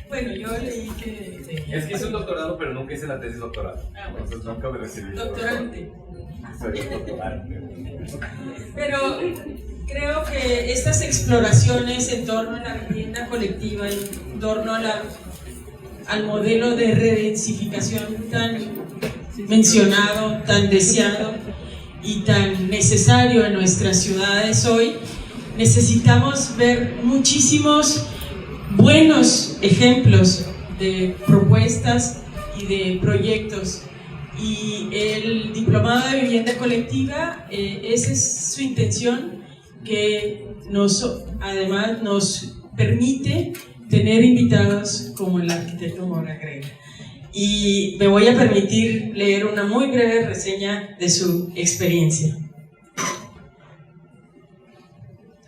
Bueno, yo leí que... Es que hice un doctorado, pero nunca hice la tesis doctoral. Entonces nunca me recibí. Doctorante. Soy doctorante. Pero creo que estas exploraciones en torno a la vivienda colectiva, en torno a al modelo de redensificación tan mencionado, tan deseado y tan necesario en nuestras ciudades hoy, necesitamos ver muchísimos buenos ejemplos de propuestas y de proyectos. Y el diplomado de vivienda colectiva, esa es su intención, que además nos permite tener invitados como el arquitecto Mora Grega. Y me voy a permitir leer una muy breve reseña de su experiencia.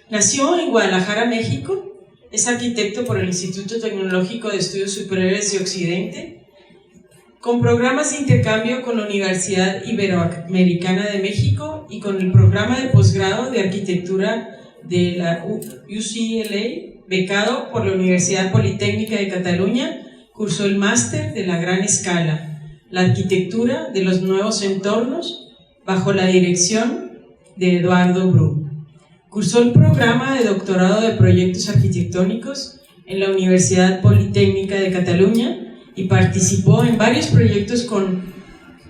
Nació en Guadalajara, México. Es arquitecto por el Instituto Tecnológico de Estudios Superiores de Occidente, con programas de intercambio con la Universidad Iberoamericana de México y con el programa de posgrado de arquitectura de la UCLA, becado por la Universidad Politécnica de Cataluña. Cursó el máster de la gran escala, la arquitectura de los nuevos entornos, bajo la dirección de Eduardo Bru. Cursó el programa de doctorado de proyectos arquitectónicos en la Universidad Politécnica de Cataluña y participó en varios proyectos con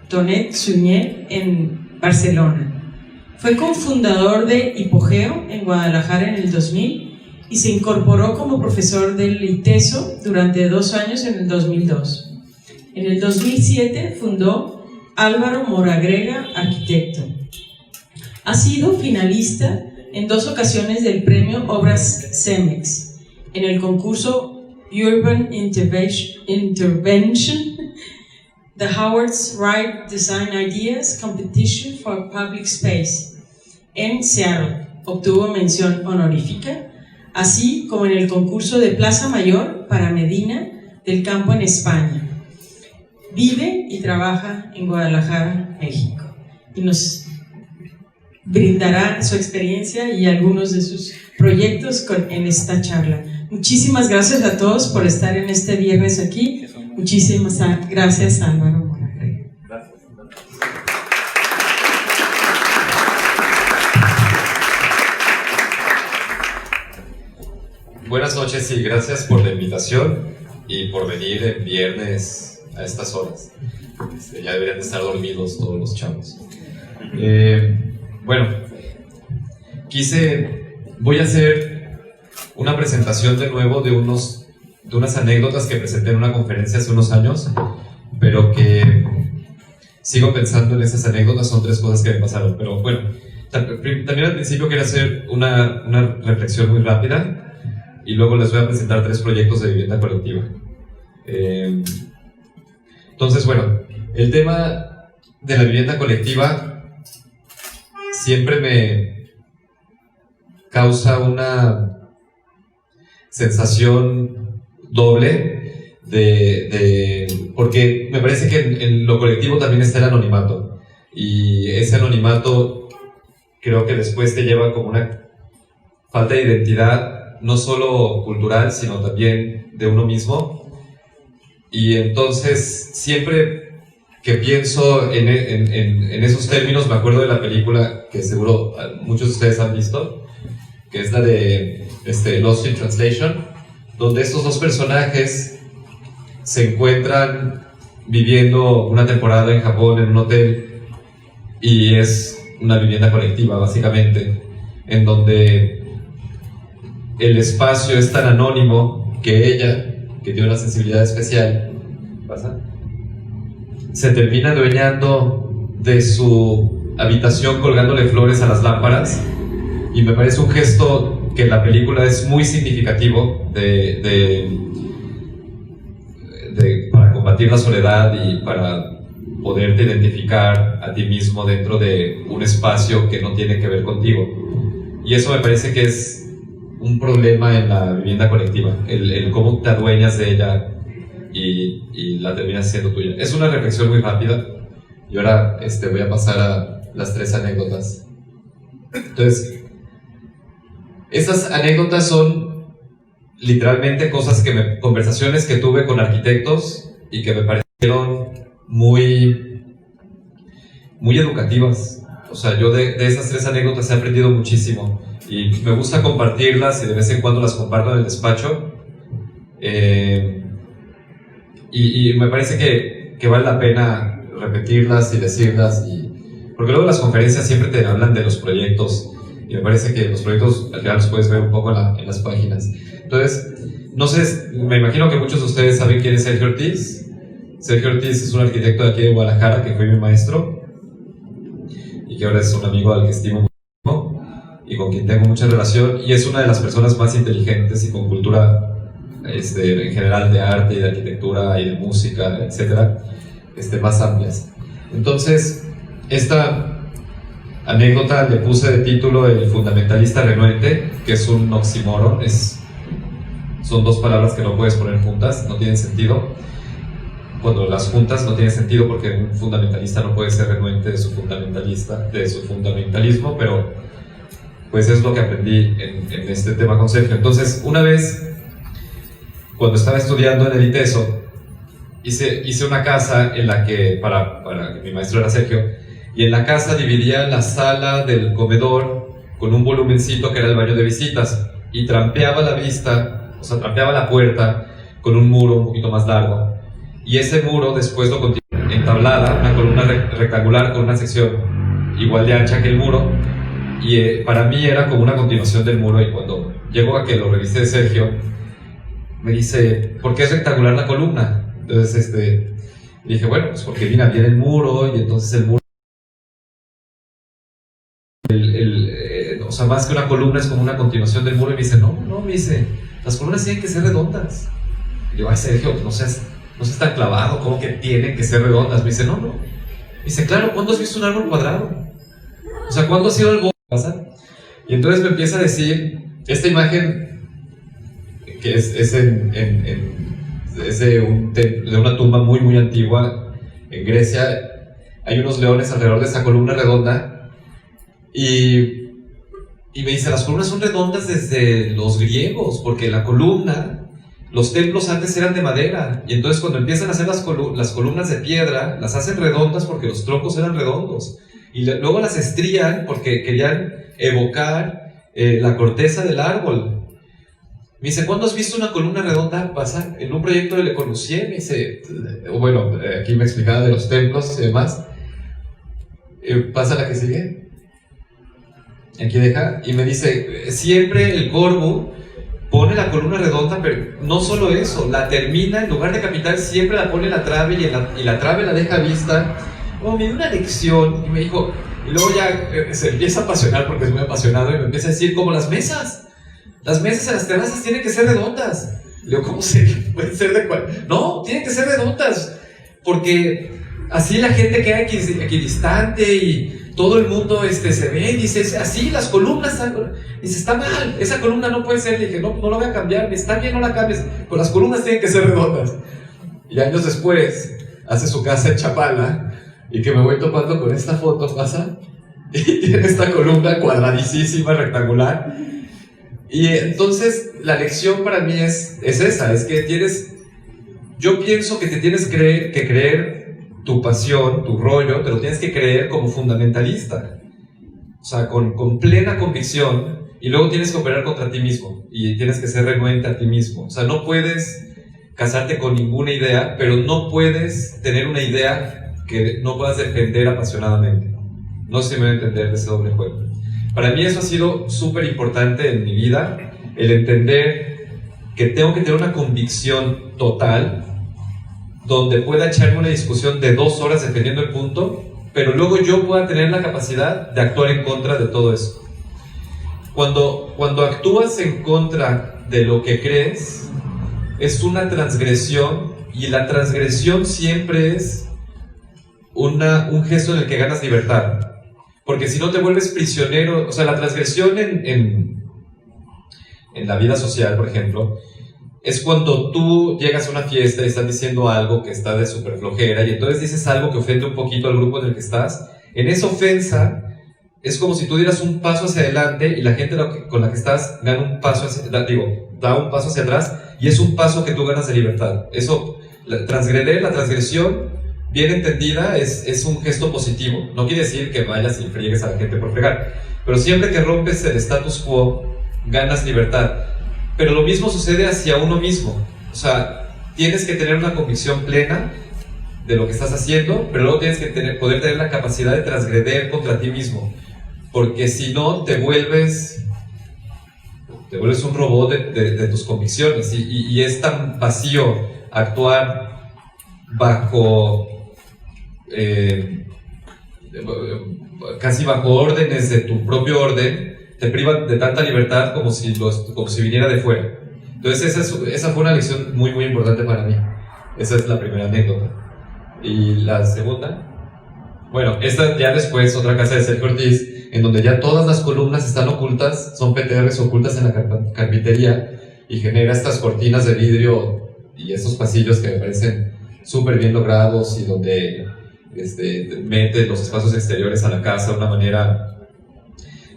Tonet Suñer en Barcelona. Fue cofundador de Hipogeo en Guadalajara en el 2000 y se incorporó como profesor del ITESO durante 2 años en el 2002. En el 2007 fundó Álvaro Mora Grega, arquitecto. Ha sido finalista en 2 ocasiones del premio Obras CEMEX, en el concurso Urban Intervention, The Howard Wright Design Ideas Competition for Public Space, en Seattle. Obtuvo mención honorífica, así como en el concurso de Plaza Mayor para Medina del Campo en España. Vive y trabaja en Guadalajara, México, y nos brindará su experiencia y algunos de sus proyectos en esta charla. Muchísimas gracias a todos por estar en este viernes aquí. Muchísimas gracias, Álvaro Mora Grega. Gracias. Buenas noches y gracias por la invitación y por venir el viernes a estas horas. Ya deberían de estar dormidos todos los chavos. Bueno, voy a hacer una presentación de nuevo de unas anécdotas que presenté en una conferencia hace unos años, pero que sigo pensando en esas anécdotas. Son 3 cosas que me pasaron, pero bueno, también al principio quería hacer una reflexión muy rápida y luego les voy a presentar 3 proyectos de vivienda colectiva. Entonces, bueno, el tema de la vivienda colectiva siempre me causa una sensación doble porque me parece que en lo colectivo también está el anonimato, y ese anonimato creo que después te lleva como una falta de identidad, no solo cultural, sino también de uno mismo. Y entonces siempre que pienso en esos términos me acuerdo de la película que seguro muchos de ustedes han visto, que es la de Lost in Translation, donde estos 2 personajes se encuentran viviendo una temporada en Japón en un hotel, y es una vivienda colectiva básicamente, en donde el espacio es tan anónimo que ella, que tiene una sensibilidad especial, se termina adueñando de su habitación colgándole flores a las lámparas, y me parece un gesto que en la película es muy significativo para combatir la soledad y para poderte identificar a ti mismo dentro de un espacio que no tiene que ver contigo. Y eso me parece que es un problema en la vivienda colectiva, el cómo te adueñas de ella y la terminas siendo tuya. Es una reflexión muy rápida y ahora voy a pasar a las 3 anécdotas. Entonces, Estas anécdotas son literalmente conversaciones que tuve con arquitectos y que me parecieron muy, muy educativas. O sea, yo de esas 3 anécdotas he aprendido muchísimo y me gusta compartirlas y de vez en cuando las comparto en el despacho. Y me parece que vale la pena repetirlas y decirlas, porque luego las conferencias siempre te hablan de los proyectos y me parece que los proyectos al final los puedes ver un poco en las páginas. Entonces, no sé, me imagino que muchos de ustedes saben quién es Sergio Ortiz. Sergio Ortiz es un arquitecto de aquí de Guadalajara que fue mi maestro y que ahora es un amigo al que estimo mucho y con quien tengo mucha relación, y es una de las personas más inteligentes y con cultura en general de arte y de arquitectura y de música, etcétera, más amplias. Entonces, esta anécdota le puse de título El fundamentalista renuente, que es un oxímoron, son 2 palabras que no puedes poner juntas, no tienen sentido. Cuando las juntas no tiene sentido porque un fundamentalista no puede ser renuente de su fundamentalismo, pero pues es lo que aprendí en este tema con Sergio. Entonces, una vez, cuando estaba estudiando en el ITESO, hice una casa en la que, para que mi maestro era Sergio, y en la casa dividía la sala del comedor con un volumencito que era el baño de visitas, y trampeaba la vista, o sea, trampeaba la puerta con un muro un poquito más largo, y ese muro después lo continuaba entablada, una columna rectangular con una sección igual de ancha que el muro, y para mí era como una continuación del muro, y cuando llego a que lo revisé Sergio, me dice, ¿por qué es rectangular la columna? Entonces, dije, bueno, pues porque viene bien el muro, y entonces el muro, o sea, más que una columna es como una continuación del muro, y me dice, no, me dice, las columnas tienen que ser redondas. Y yo, ay, Sergio, no seas tan clavado, ¿cómo que tienen que ser redondas? Me dice, no. Me dice, claro, ¿cuándo has visto un árbol cuadrado? O sea, ¿cuándo has ido al bosque? Y entonces me empieza a decir, esta imagen que es de una tumba muy, muy antigua en Grecia. Hay unos leones alrededor de esa columna redonda, y me dice, las columnas son redondas desde los griegos, porque la columna, los templos antes eran de madera, y entonces cuando empiezan a hacer las columnas de piedra, las hacen redondas porque los troncos eran redondos, y luego las estrían porque querían evocar la corteza del árbol. Me dice, ¿cuándo has visto una columna redonda pasar? En un proyecto de Le Corbusier, me dice, bueno, aquí me explicaba de los templos y demás. Pasa la que sigue. Aquí deja. Y me dice, siempre el Corbu pone la columna redonda, pero no solo eso, la termina, en lugar de capital, siempre la pone en la trave, y la trave la deja vista. Oh, me dio una lección, y me dijo, y luego ya se empieza a apasionar porque es muy apasionado, y me empieza a decir, como las mesas. Las mesas en las terrazas tienen que ser redondas. Le digo, ¿cómo se pueden ser de cuál? No, tienen que ser redondas, porque así la gente queda equidistante y todo el mundo se ve y dice, así las columnas, dice, está mal, esa columna no puede ser. Le dije, no la voy a cambiar, está bien, no la cambies, pero las columnas tienen que ser redondas. Y años después hace su casa en Chapala, y que me voy topando con esta foto, pasa, y tiene esta columna cuadradicísima, rectangular. Y entonces la lección para mí es esa, es que yo pienso que te tienes que creer tu pasión, tu rollo, te lo tienes que creer como fundamentalista, o sea, con plena convicción, y luego tienes que operar contra ti mismo, y tienes que ser renuente a ti mismo. O sea, no puedes casarte con ninguna idea, pero no puedes tener una idea que no puedas defender apasionadamente. No sé si me voy a entender de ese doble juego. Para mí eso ha sido súper importante en mi vida, el entender que tengo que tener una convicción total, donde pueda echarme una discusión de 2 horas defendiendo el punto, pero luego yo pueda tener la capacidad de actuar en contra de todo eso. Cuando actúas en contra de lo que crees, es una transgresión, y la transgresión siempre es un gesto en el que ganas libertad. Porque si no te vuelves prisionero, o sea, la transgresión en la vida social, por ejemplo, es cuando tú llegas a una fiesta y estás diciendo algo que está de súper flojera, y entonces dices algo que ofende un poquito al grupo en el que estás. En esa ofensa, es como si tú dieras un paso hacia adelante y la gente con la que estás da un paso hacia atrás, y es un paso que tú ganas de libertad. Eso, la transgresión, bien entendida, es un gesto positivo. No quiere decir que vayas y friegues a la gente por fregar, pero siempre que rompes el status quo, ganas libertad. Pero lo mismo sucede hacia uno mismo. O sea, tienes que tener una convicción plena de lo que estás haciendo, pero luego tienes que poder tener la capacidad de transgreder contra ti mismo, porque si no te vuelves un robot de tus convicciones, y es tan vacío actuar bajo casi bajo órdenes de tu propio orden, te priva de tanta libertad como si viniera de fuera. Entonces esa fue una lección muy muy importante para mí. Esa es la primera anécdota. Y la segunda, bueno, esta ya después, otra casa de Sergio Ortiz, en donde ya todas las columnas están ocultas, son PTRs ocultas en la carpintería, y genera estas cortinas de vidrio y estos pasillos que me parecen súper bien logrados, y donde mete los espacios exteriores a la casa de una manera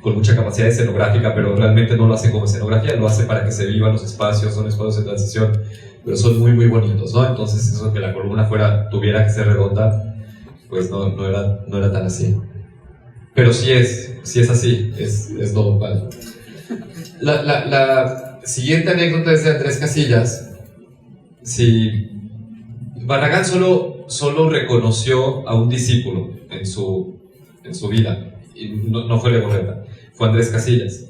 con mucha capacidad escenográfica, pero realmente no lo hace como escenografía, lo hace para que se vivan los espacios, son espacios de transición, pero son muy muy bonitos, ¿no? Entonces eso que la columna tuviera que ser redonda, pues no era tan así. Pero sí es así, es lo padre. La siguiente anécdota es de Andrés Casillas. Sí, Barragán solo reconoció a un discípulo en su vida, y no fue Legorreta, fue Andrés Casillas.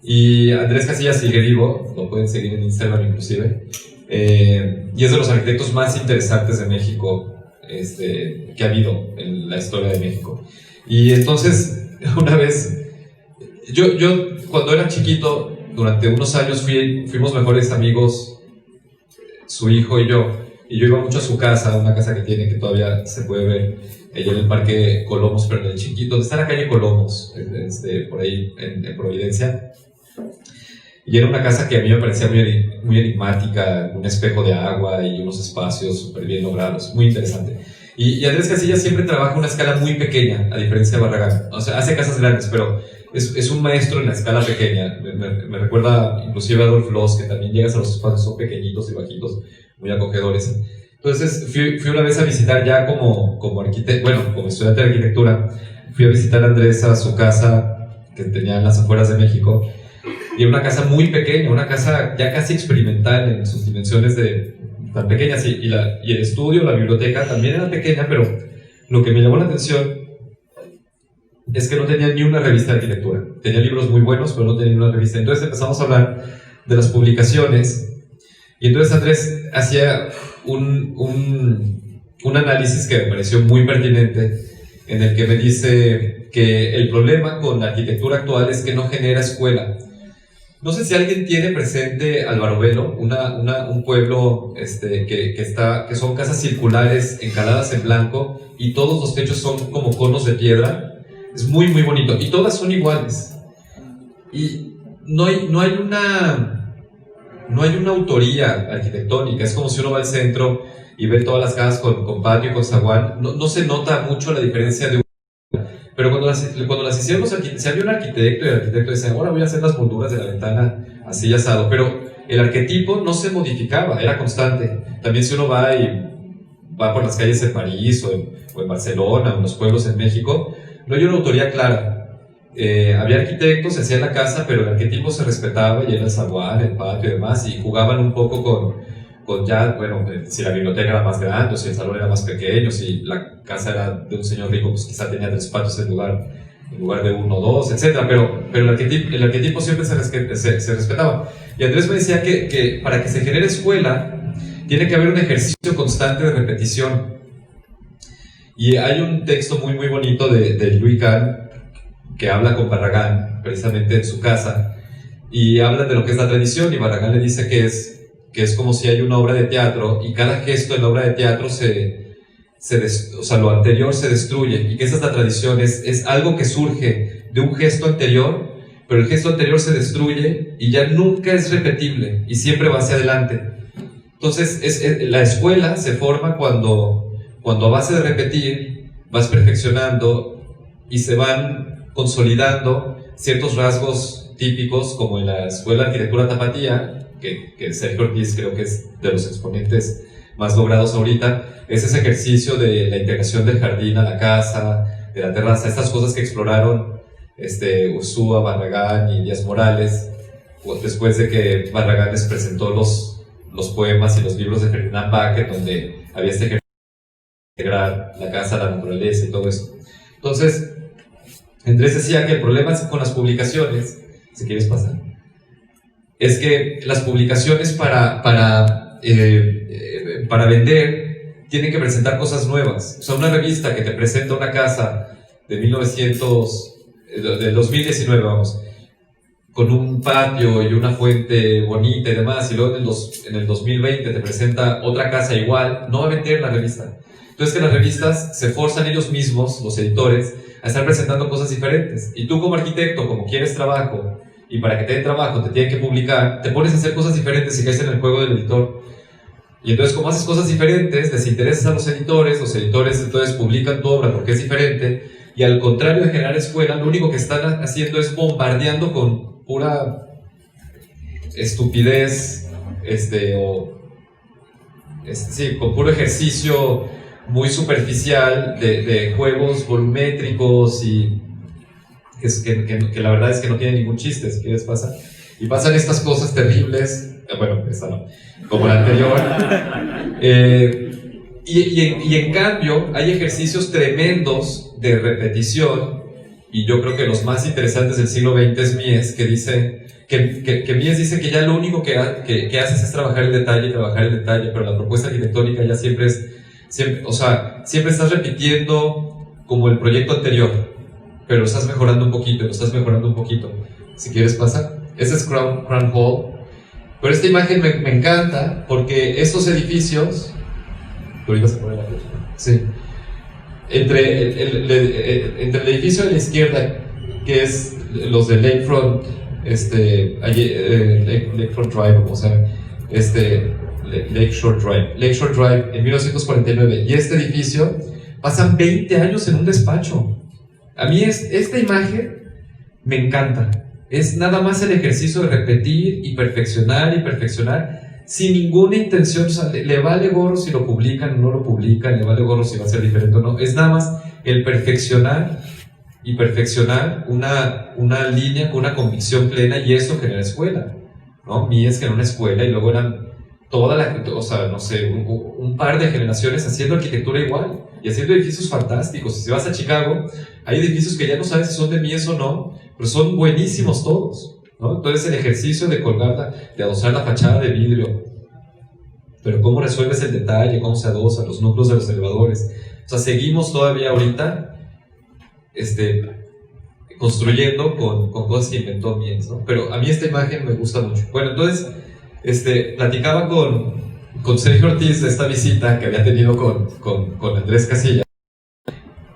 Y Andrés Casillas sigue vivo, lo pueden seguir en Instagram inclusive, y es de los arquitectos más interesantes de México, que ha habido en la historia de México. Y entonces, una vez, yo cuando era chiquito, durante unos años fuimos mejores amigos, su hijo y yo iba mucho a su casa, una casa que tiene, que todavía se puede ver, allá en el Parque Colomos, pero en el chiquito, donde está la calle Colomos, por ahí en Providencia. Y era una casa que a mí me parecía muy enigmática, un espejo de agua y unos espacios súper bien logrados, muy interesante. Y Andrés Casillas siempre trabaja a una escala muy pequeña, a diferencia de Barragán. O sea, hace casas grandes, pero es un maestro en la escala pequeña. Me recuerda inclusive a Adolf Loos, que también llegas a los espacios, son pequeñitos y bajitos, muy acogedores. Entonces fui una vez a visitar ya como arquitecto, bueno, como estudiante de arquitectura, fui a visitar a Andrés a su casa que tenía en las afueras de México, y era una casa muy pequeña, una casa ya casi experimental en sus dimensiones tan pequeñas, y el estudio, la biblioteca también era pequeña, pero lo que me llamó la atención es que no tenía ni una revista de arquitectura. Tenía libros muy buenos, pero no tenía ni una revista. Entonces empezamos a hablar de las publicaciones, y entonces Andrés hacía un análisis que me pareció muy pertinente, en el que me dice que el problema con la arquitectura actual es que no genera escuela. No sé si alguien tiene presente Alvarobelo, un pueblo que son casas circulares encaladas en blanco, y todos los techos son como conos de piedra. Es muy muy bonito, y todas son iguales, y no hay una autoría arquitectónica. Es como si uno va al centro y ve todas las casas con patio y con zaguán. No se nota mucho la diferencia de pero cuando las hicieron si había un arquitecto, y el arquitecto decía, ahora voy a hacer las molduras de la ventana así y asado, pero el arquetipo no se modificaba, era constante. También si uno va por las calles en París o en Barcelona o en los pueblos en México, no hay una autoría clara. Había arquitectos, se hacía la casa, pero el arquetipo se respetaba, y era el zaguán, el patio y demás, y jugaban un poco con ya, bueno, si la biblioteca era más grande, o si el salón era más pequeño, si la casa era de un señor rico, pues quizá tenía 3 patios en lugar de 1 o 2, etc. Pero el arquetipo siempre se respetaba. Y Andrés me decía que para que se genere escuela, tiene que haber un ejercicio constante de repetición. Y hay un texto muy muy bonito de Louis Kahn, que habla con Barragán, precisamente en su casa, y habla de lo que es la tradición, y Barragán le dice que es como si hay una obra de teatro, y cada gesto en la obra de teatro o sea, lo anterior se destruye, y que esa es la tradición, es algo que surge de un gesto anterior, pero el gesto anterior se destruye y ya nunca es repetible, y siempre va hacia adelante. Entonces la escuela se forma cuando a base de repetir vas perfeccionando, y se van consolidando ciertos rasgos típicos, como en la Escuela de Arquitectura Tapatía, que Sergio Ortiz creo que es de los exponentes más logrados ahorita, es ese ejercicio de la integración del jardín a la casa, de la terraza, estas cosas que exploraron Ursúa, Barragán y Díaz Morales, después de que Barragán les presentó los poemas y los libros de Ferdinand Baker, donde había este ejercicio de integrar la casa, la naturaleza y todo eso. Entonces, Andrés decía que el problema con las publicaciones, si quieres pasar, es que las publicaciones para vender tienen que presentar cosas nuevas. O sea, una revista que te presenta una casa del 2019, vamos, con un patio y una fuente bonita y demás, y luego en el 2020 te presenta otra casa igual, no va a vender la revista. Entonces, que las revistas se forzan ellos mismos, los editores, a estar presentando cosas diferentes. Y tú como arquitecto, como quieres trabajo, y para que te den trabajo te tienen que publicar, te pones a hacer cosas diferentes y caes en el juego del editor. Y entonces, como haces cosas diferentes, les interesas a los editores entonces publican tu obra porque es diferente, y al contrario de generar escuela, lo único que están haciendo es bombardeando con pura estupidez, con puro ejercicio muy superficial de juegos volumétricos y que la verdad es que no tiene ningún chiste, si quieres pasar. Y pasan estas cosas terribles, bueno, esta no, como la anterior, y en cambio hay ejercicios tremendos de repetición, y yo creo que los más interesantes del siglo XX es Mies, que dice que Mies dice que ya lo único que haces es trabajar el detalle, pero la propuesta arquitectónica ya siempre estás repitiendo como el proyecto anterior, pero lo estás mejorando un poquito, Si quieres pasar. Ese es Crown Hall. Pero esta imagen me encanta porque estos edificios... ¿Tú ibas a poner la foto? Sí. Entre el edificio de la izquierda, que es los de Lakefront, Lakefront Drive, o sea, Lakeshore Drive en 1949, y este edificio pasan 20 años en un despacho. A mí esta imagen me encanta. Es nada más el ejercicio de repetir y perfeccionar sin ninguna intención. O sea, le vale gorro si lo publican o no lo publican, le vale gorro si va a ser diferente o no. Es nada más el perfeccionar una línea con una convicción plena, y eso genera escuela, ¿no? Mies generó una escuela y luego eran un par de generaciones haciendo arquitectura igual y haciendo edificios fantásticos. Y si vas a Chicago, hay edificios que ya no sabes si son de Mies o no, pero son buenísimos todos, ¿no? Entonces el ejercicio de de adosar la fachada de vidrio, pero cómo resuelves el detalle, cómo se adosan los núcleos de los elevadores. O sea, seguimos todavía ahorita construyendo con cosas que inventó Mies, ¿no? Pero a mí esta imagen me gusta mucho. Bueno, entonces platicaba con Sergio Ortiz de esta visita que había tenido con Andrés Casilla,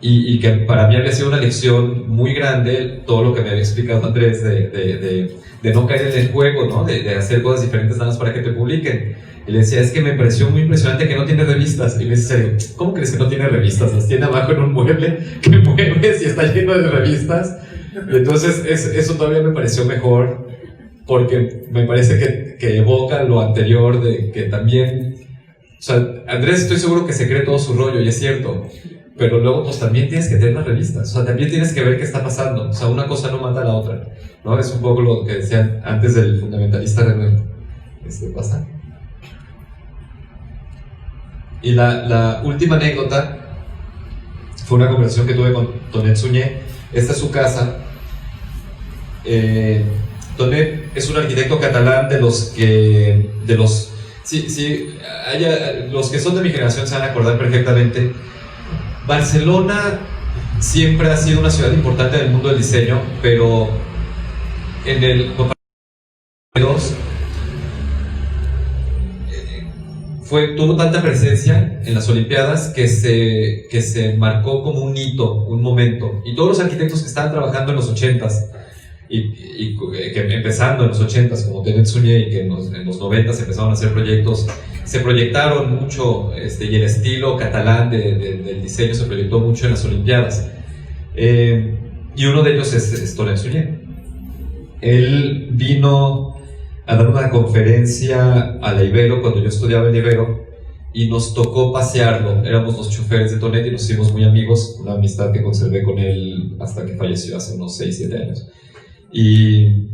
y que para mí había sido una lección muy grande todo lo que me había explicado Andrés de no caer en el juego, ¿no? De hacer cosas diferentes nada más para que te publiquen. Y le decía, es que me pareció muy impresionante que no tiene revistas. Y me dice, Sergio, ¿cómo crees que no tiene revistas? Las tiene abajo en un mueble que mueves y está lleno de revistas. Y entonces eso todavía me pareció mejor, porque me parece que evoca lo anterior, de que también, o sea, Andrés estoy seguro que se cree todo su rollo, y es cierto, pero luego pues también tienes que tener las revistas, o sea, también tienes que ver qué está pasando, o sea, una cosa no mata a la otra, ¿no? Es un poco lo que decían antes del fundamentalista Renuente. Pasa. Y la última anécdota fue una conversación que tuve con Tonet Suñé. Esta es su casa. Tonet es un arquitecto catalán los que son de mi generación se van a acordar perfectamente. Barcelona siempre ha sido una ciudad importante en el mundo del diseño, pero en el 2002 tuvo tanta presencia en las Olimpiadas que se marcó como un hito, un momento. Y todos los arquitectos que estaban trabajando en los 80s y que empezando en los 80s, como Tonet Suñé, y que en los 90s empezaron a hacer proyectos, se proyectaron mucho, y el estilo catalán del diseño se proyectó mucho en las Olimpiadas. y uno de ellos es Tonet Suñé. Él vino a dar una conferencia a la Ibero cuando yo estudiaba en la Ibero y nos tocó pasearlo. Éramos los choferes de Tonet y nos hicimos muy amigos, una amistad que conservé con él hasta que falleció hace unos 6-7 años. Y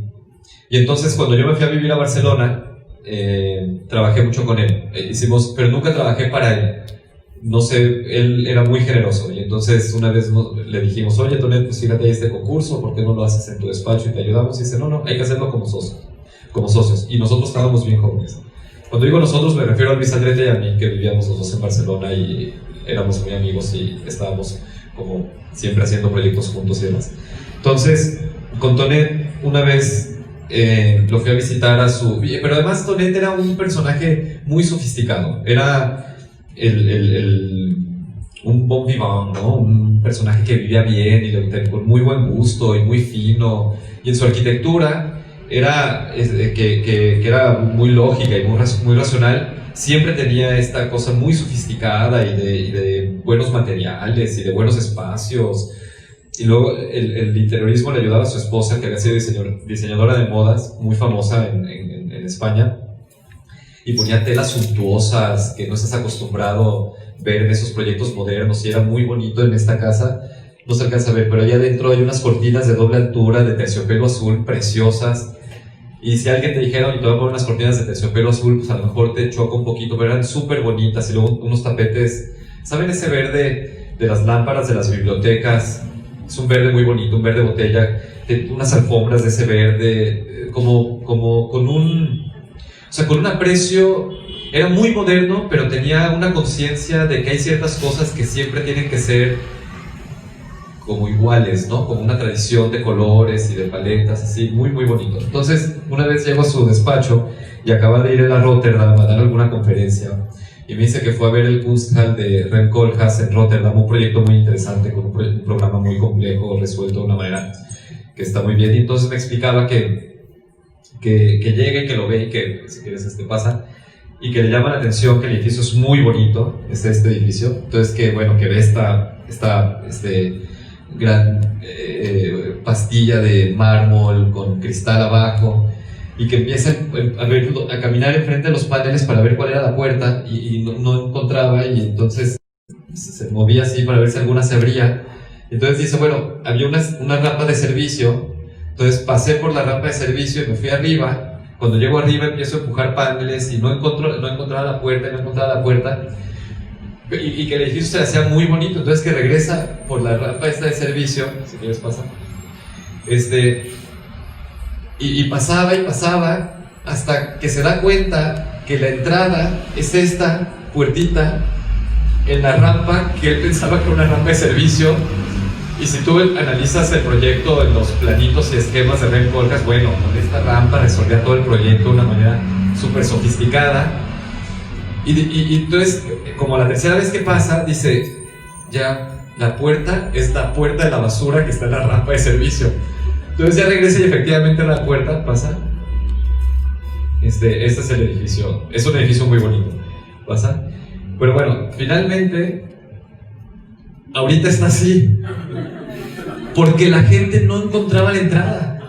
entonces cuando yo me fui a vivir a Barcelona, trabajé mucho con él, pero nunca trabajé para él. No sé, él era muy generoso y entonces una vez le dijimos, oye Tonet, pues fíjate, hay este concurso, ¿por qué no lo haces en tu despacho y te ayudamos? Y dice, no, hay que hacerlo como socios. Y nosotros estábamos bien jóvenes. Cuando digo nosotros me refiero a Luis Aldrete y a mí, que vivíamos los dos en Barcelona y éramos muy amigos y estábamos como siempre haciendo proyectos juntos y demás. Entonces, con Tonet una vez lo fui a visitar a su... Pero además Tonet era un personaje muy sofisticado, era un bon vivant, ¿no? Un personaje que vivía bien y con muy buen gusto y muy fino, y en su arquitectura era que era muy lógica y muy racional. Siempre tenía esta cosa muy sofisticada y de buenos materiales y de buenos espacios. Y luego el interiorismo le ayudaba a su esposa, que había sido diseñadora de modas, muy famosa en España, y ponía telas suntuosas que no estás acostumbrado a ver en esos proyectos modernos, y era muy bonito en esta casa. No se alcanza a ver, pero allá adentro hay unas cortinas de doble altura de terciopelo azul preciosas. Y si alguien te dijera, oye, te voy a poner unas cortinas de terciopelo azul, pues a lo mejor te choca un poquito, pero eran súper bonitas. Y luego unos tapetes, ¿saben ese verde de las lámparas de las bibliotecas? Es un verde muy bonito, un verde botella, unas alfombras de ese verde, como con un aprecio. Era muy moderno, pero tenía una conciencia de que hay ciertas cosas que siempre tienen que ser como iguales, ¿no? Como una tradición de colores y de paletas, así, muy, muy bonito. Entonces, una vez llego a su despacho y acaba de ir a Rotterdam a dar alguna conferencia, y me dice que fue a ver el Kunsthal de Rem Koolhaas en Rotterdam, un proyecto muy interesante, con un programa muy complejo, resuelto de una manera que está muy bien. Y entonces me explicaba que llega y que lo ve y que, si quieres, pasa, y que le llama la atención que el edificio es muy bonito, este edificio. Entonces que ve esta gran pastilla de mármol con cristal abajo, y que empieza a caminar enfrente de los paneles para ver cuál era la puerta, y no encontraba, y entonces se movía así para ver si alguna se abría. Entonces dice, bueno, había una rampa de servicio. Entonces pasé por la rampa de servicio y me fui arriba. Cuando llego arriba empiezo a empujar paneles y no encontraba la puerta, y que el edificio se le hacía muy bonito. Entonces que regresa por la rampa esta de servicio, si quieres pasa, y pasaba hasta que se da cuenta que la entrada es esta puertita en la rampa que él pensaba que era una rampa de servicio. Y si tú analizas el proyecto en los planitos y esquemas de Rem Koolhaas, bueno, con esta rampa resolvía todo el proyecto de una manera súper sofisticada. Y entonces, como la tercera vez que pasa, dice, ya, la puerta es la puerta de la basura que está en la rampa de servicio. Entonces ya regresa y efectivamente la puerta pasa. Este es el edificio, es un edificio muy bonito, pasa. Pero bueno, finalmente, ahorita está así, porque la gente no encontraba la entrada.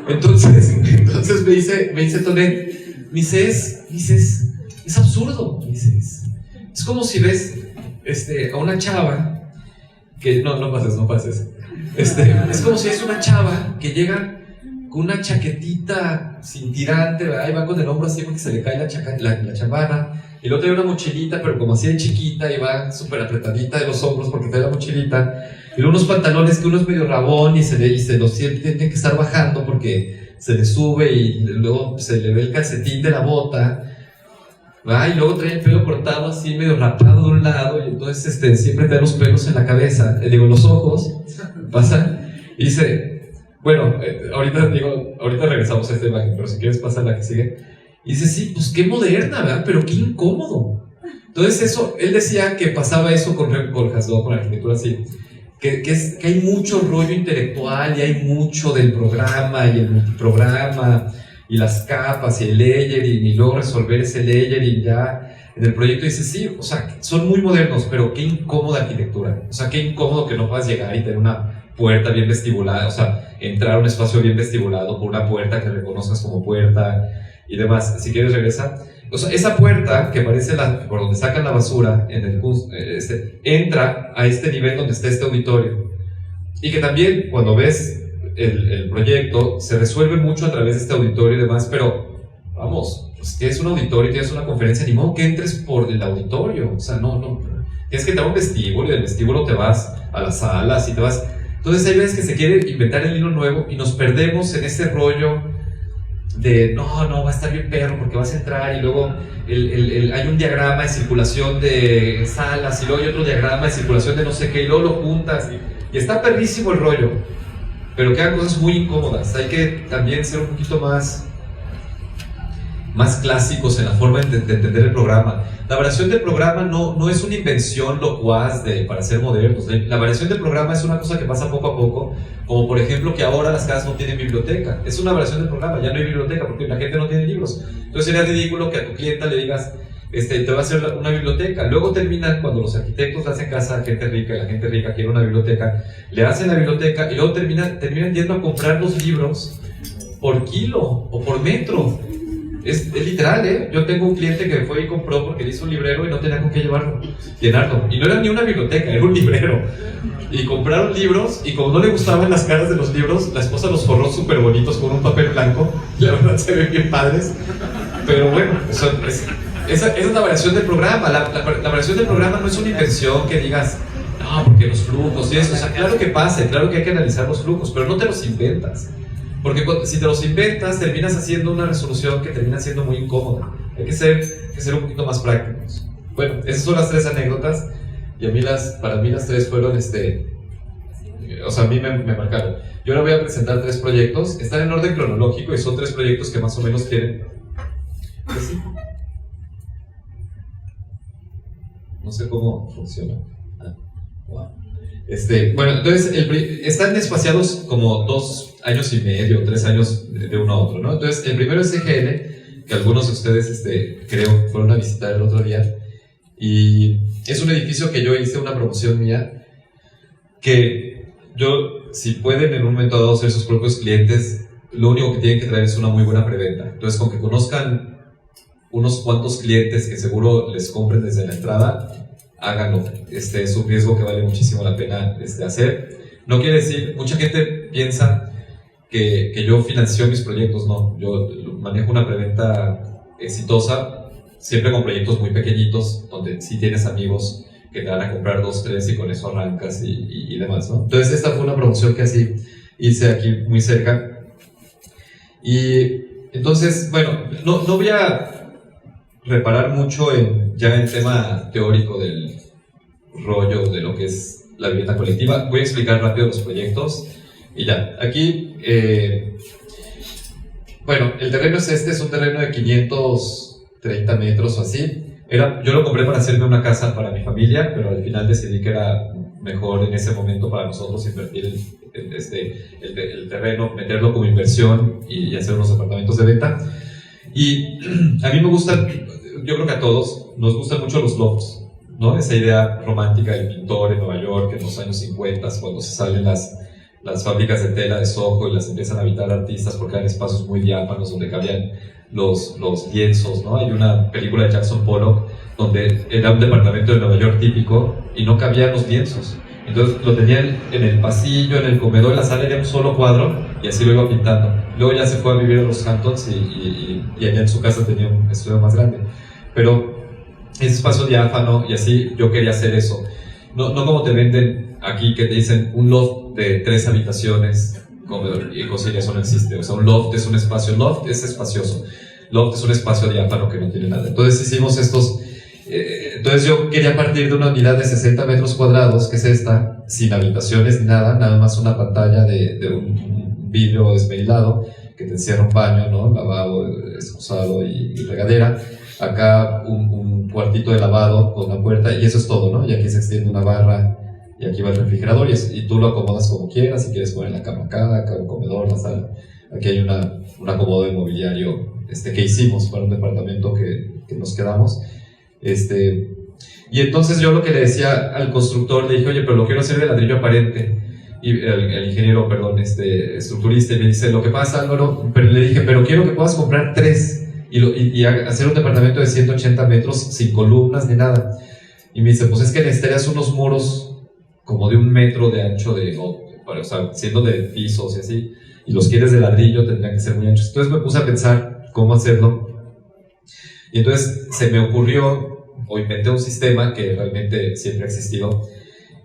Entonces me dice Tonet, es absurdo, es como si ves a una chava que, no pases, es como si es una chava que llega con una chaquetita sin tirante, ¿verdad? Y va con el hombro así porque se le cae la chamarra. Y luego trae una mochilita, pero como así de chiquita, y va súper apretadita de los hombros porque trae la mochilita. Y luego unos pantalones que uno es medio rabón y se los tiene que estar bajando porque se le sube, y luego se le ve el calcetín de la bota, ¿va? Y luego trae el pelo cortado así, medio rapado de un lado, y entonces siempre trae los pelos en la cabeza, en los ojos, pasa, y dice, bueno, ahorita regresamos a esta imagen, pero si quieres pasa la que sigue. Y dice, sí, pues qué moderna, ¿verdad? Pero qué incómodo. Entonces él decía que pasaba eso con Rem Koolhaas, ¿no? Con la arquitectura así, que hay mucho rollo intelectual y hay mucho del programa y el multiprograma y las capas y el layering y luego resolver ese layering ya en el proyecto. Dice, sí, o sea, son muy modernos, pero qué incómoda arquitectura. O sea, qué incómodo que no puedas llegar y tener una puerta bien vestibulada, o sea, entrar a un espacio bien vestibulado por una puerta que reconozcas como puerta y demás. Si quieres, regresa. O sea, esa puerta que parece por donde sacan la basura en el entra a este nivel donde está este auditorio. Y que también, cuando ves el proyecto, se resuelve mucho a través de este auditorio y demás, pero vamos, pues tienes un auditorio, tienes una conferencia, ni modo que entres por el auditorio, o sea, no, tienes que entrar a un vestíbulo y del vestíbulo te vas a las salas y te vas. Entonces hay veces que se quiere inventar el hilo nuevo y nos perdemos en ese rollo de no, va a estar bien perro porque vas a entrar y luego hay un diagrama de circulación de salas y luego hay otro diagrama de circulación de no sé qué y luego lo juntas y está perrísimo el rollo, pero quedan cosas muy incómodas. Hay que también ser un poquito más clásicos en la forma de entender el programa. La variación del programa no es una invención locuaz para ser modernos. La variación del programa es una cosa que pasa poco a poco, como por ejemplo que ahora las casas no tienen biblioteca. Es una variación del programa, ya no hay biblioteca porque la gente no tiene libros. Entonces sería ridículo que a tu clienta le digas, te va a hacer una biblioteca. Luego terminan, cuando los arquitectos le hacen casa a gente rica y la gente rica quiere una biblioteca, le hacen la biblioteca y luego terminan yendo a comprar los libros por kilo o por metro. Es literal, ¿eh? Yo tengo un cliente que fue y compró porque le hizo un librero y no tenía con qué llenarlo. Y no era ni una biblioteca, era un librero. Y compraron libros y como no le gustaban las caras de los libros, la esposa los forró súper bonitos con un papel blanco. Y la verdad se ven bien padres. Pero bueno, esa es la variación del programa. La variación del programa no es una invención que digas, no, porque los flujos y eso. O sea, claro que pasa, claro que hay que analizar los flujos, pero no te los inventas. Porque si te los inventas, terminas haciendo una resolución que termina siendo muy incómoda. Hay que ser un poquito más prácticos. Bueno, esas son las 3 anécdotas. Y para mí las 3 fueron, o sea, a mí me marcaron. Yo ahora voy a presentar 3 proyectos. Están en orden cronológico y son 3 proyectos que más o menos tienen. ¿Sí? No sé cómo funciona. Wow. Bueno, entonces están espaciados como 2 años y medio, 3 años de uno a otro, ¿no? Entonces, el primero es CGL, que algunos de ustedes, creo, fueron a visitar el otro día, y es un edificio que yo hice una promoción mía, que yo, si pueden en un momento dado ser sus propios clientes, lo único que tienen que traer es una muy buena preventa. Entonces, con que conozcan unos cuantos clientes que seguro les compren desde la entrada, háganlo. Es un riesgo que vale muchísimo la pena hacer. No quiere decir, mucha gente piensa que yo financio mis proyectos. No, yo manejo una preventa exitosa, siempre con proyectos muy pequeñitos, donde sí tienes amigos que te van a comprar 2, 3 y con eso arrancas y demás, ¿no? Entonces esta fue una promoción que así hice aquí muy cerca. Y entonces, bueno, no voy a reparar mucho ya en tema teórico del rollo de lo que es la vivienda colectiva. Voy a explicar rápido los proyectos y ya. Aquí, bueno, el terreno es un terreno de 530 metros o así. Yo lo compré para hacerme una casa para mi familia, pero al final decidí que era mejor en ese momento para nosotros invertir el terreno, meterlo como inversión y hacer unos apartamentos de venta. Y a mí me gustan, yo creo que a todos nos gustan mucho los lofts, ¿no? Esa idea romántica del pintor en Nueva York en los años 50, cuando se salen las fábricas de tela de Soho y las empiezan a habitar artistas porque eran espacios muy diáfanos donde cabían los lienzos, ¿no? Hay una película de Jackson Pollock donde era un departamento de Nueva York típico y no cabían los lienzos. Entonces lo tenían en el pasillo, en el comedor, en la sala era un solo cuadro y así lo iba pintando. Luego ya se fue a vivir a los Hamptons y allá en su casa tenía un estudio más grande. Pero ese espacio diáfano y así, yo quería hacer eso. No como te venden aquí que te dicen un loft de 3 habitaciones, comedor y cocina, eso no existe. O sea, un loft es un espacio, loft es espacioso. Loft es un espacio diáfano que no tiene nada. Entonces hicimos estos... entonces yo quería partir de una unidad de 60 metros cuadrados, que es esta, sin habitaciones ni nada más una pantalla de un vidrio esmerilado que te encierra un baño, ¿no? Lavabo, excusado y regadera. Acá un cuartito de lavado con una puerta y eso es todo, ¿no? Y aquí se extiende una barra y aquí va el refrigerador y tú lo acomodas como quieras. Si quieres poner la cama acá un comedor, la sala. Aquí hay un acomodo de mobiliario que hicimos para un departamento que nos quedamos. Y entonces yo lo que le decía al constructor, le dije, oye, pero lo quiero hacer de ladrillo aparente. y el ingeniero, perdón, estructurista, y me dice, lo que pasa, Álvaro, pero le dije, pero quiero que puedas comprar 3 y hacer un departamento de 180 metros sin columnas ni nada. Y me dice, pues es que necesitarías unos muros como de 1 metro de ancho, o sea, siendo de pisos y así, y los quieres de ladrillo, tendrían que ser muy anchos. Entonces me puse a pensar cómo hacerlo, y entonces se me ocurrió, o inventé un sistema que realmente siempre ha existido.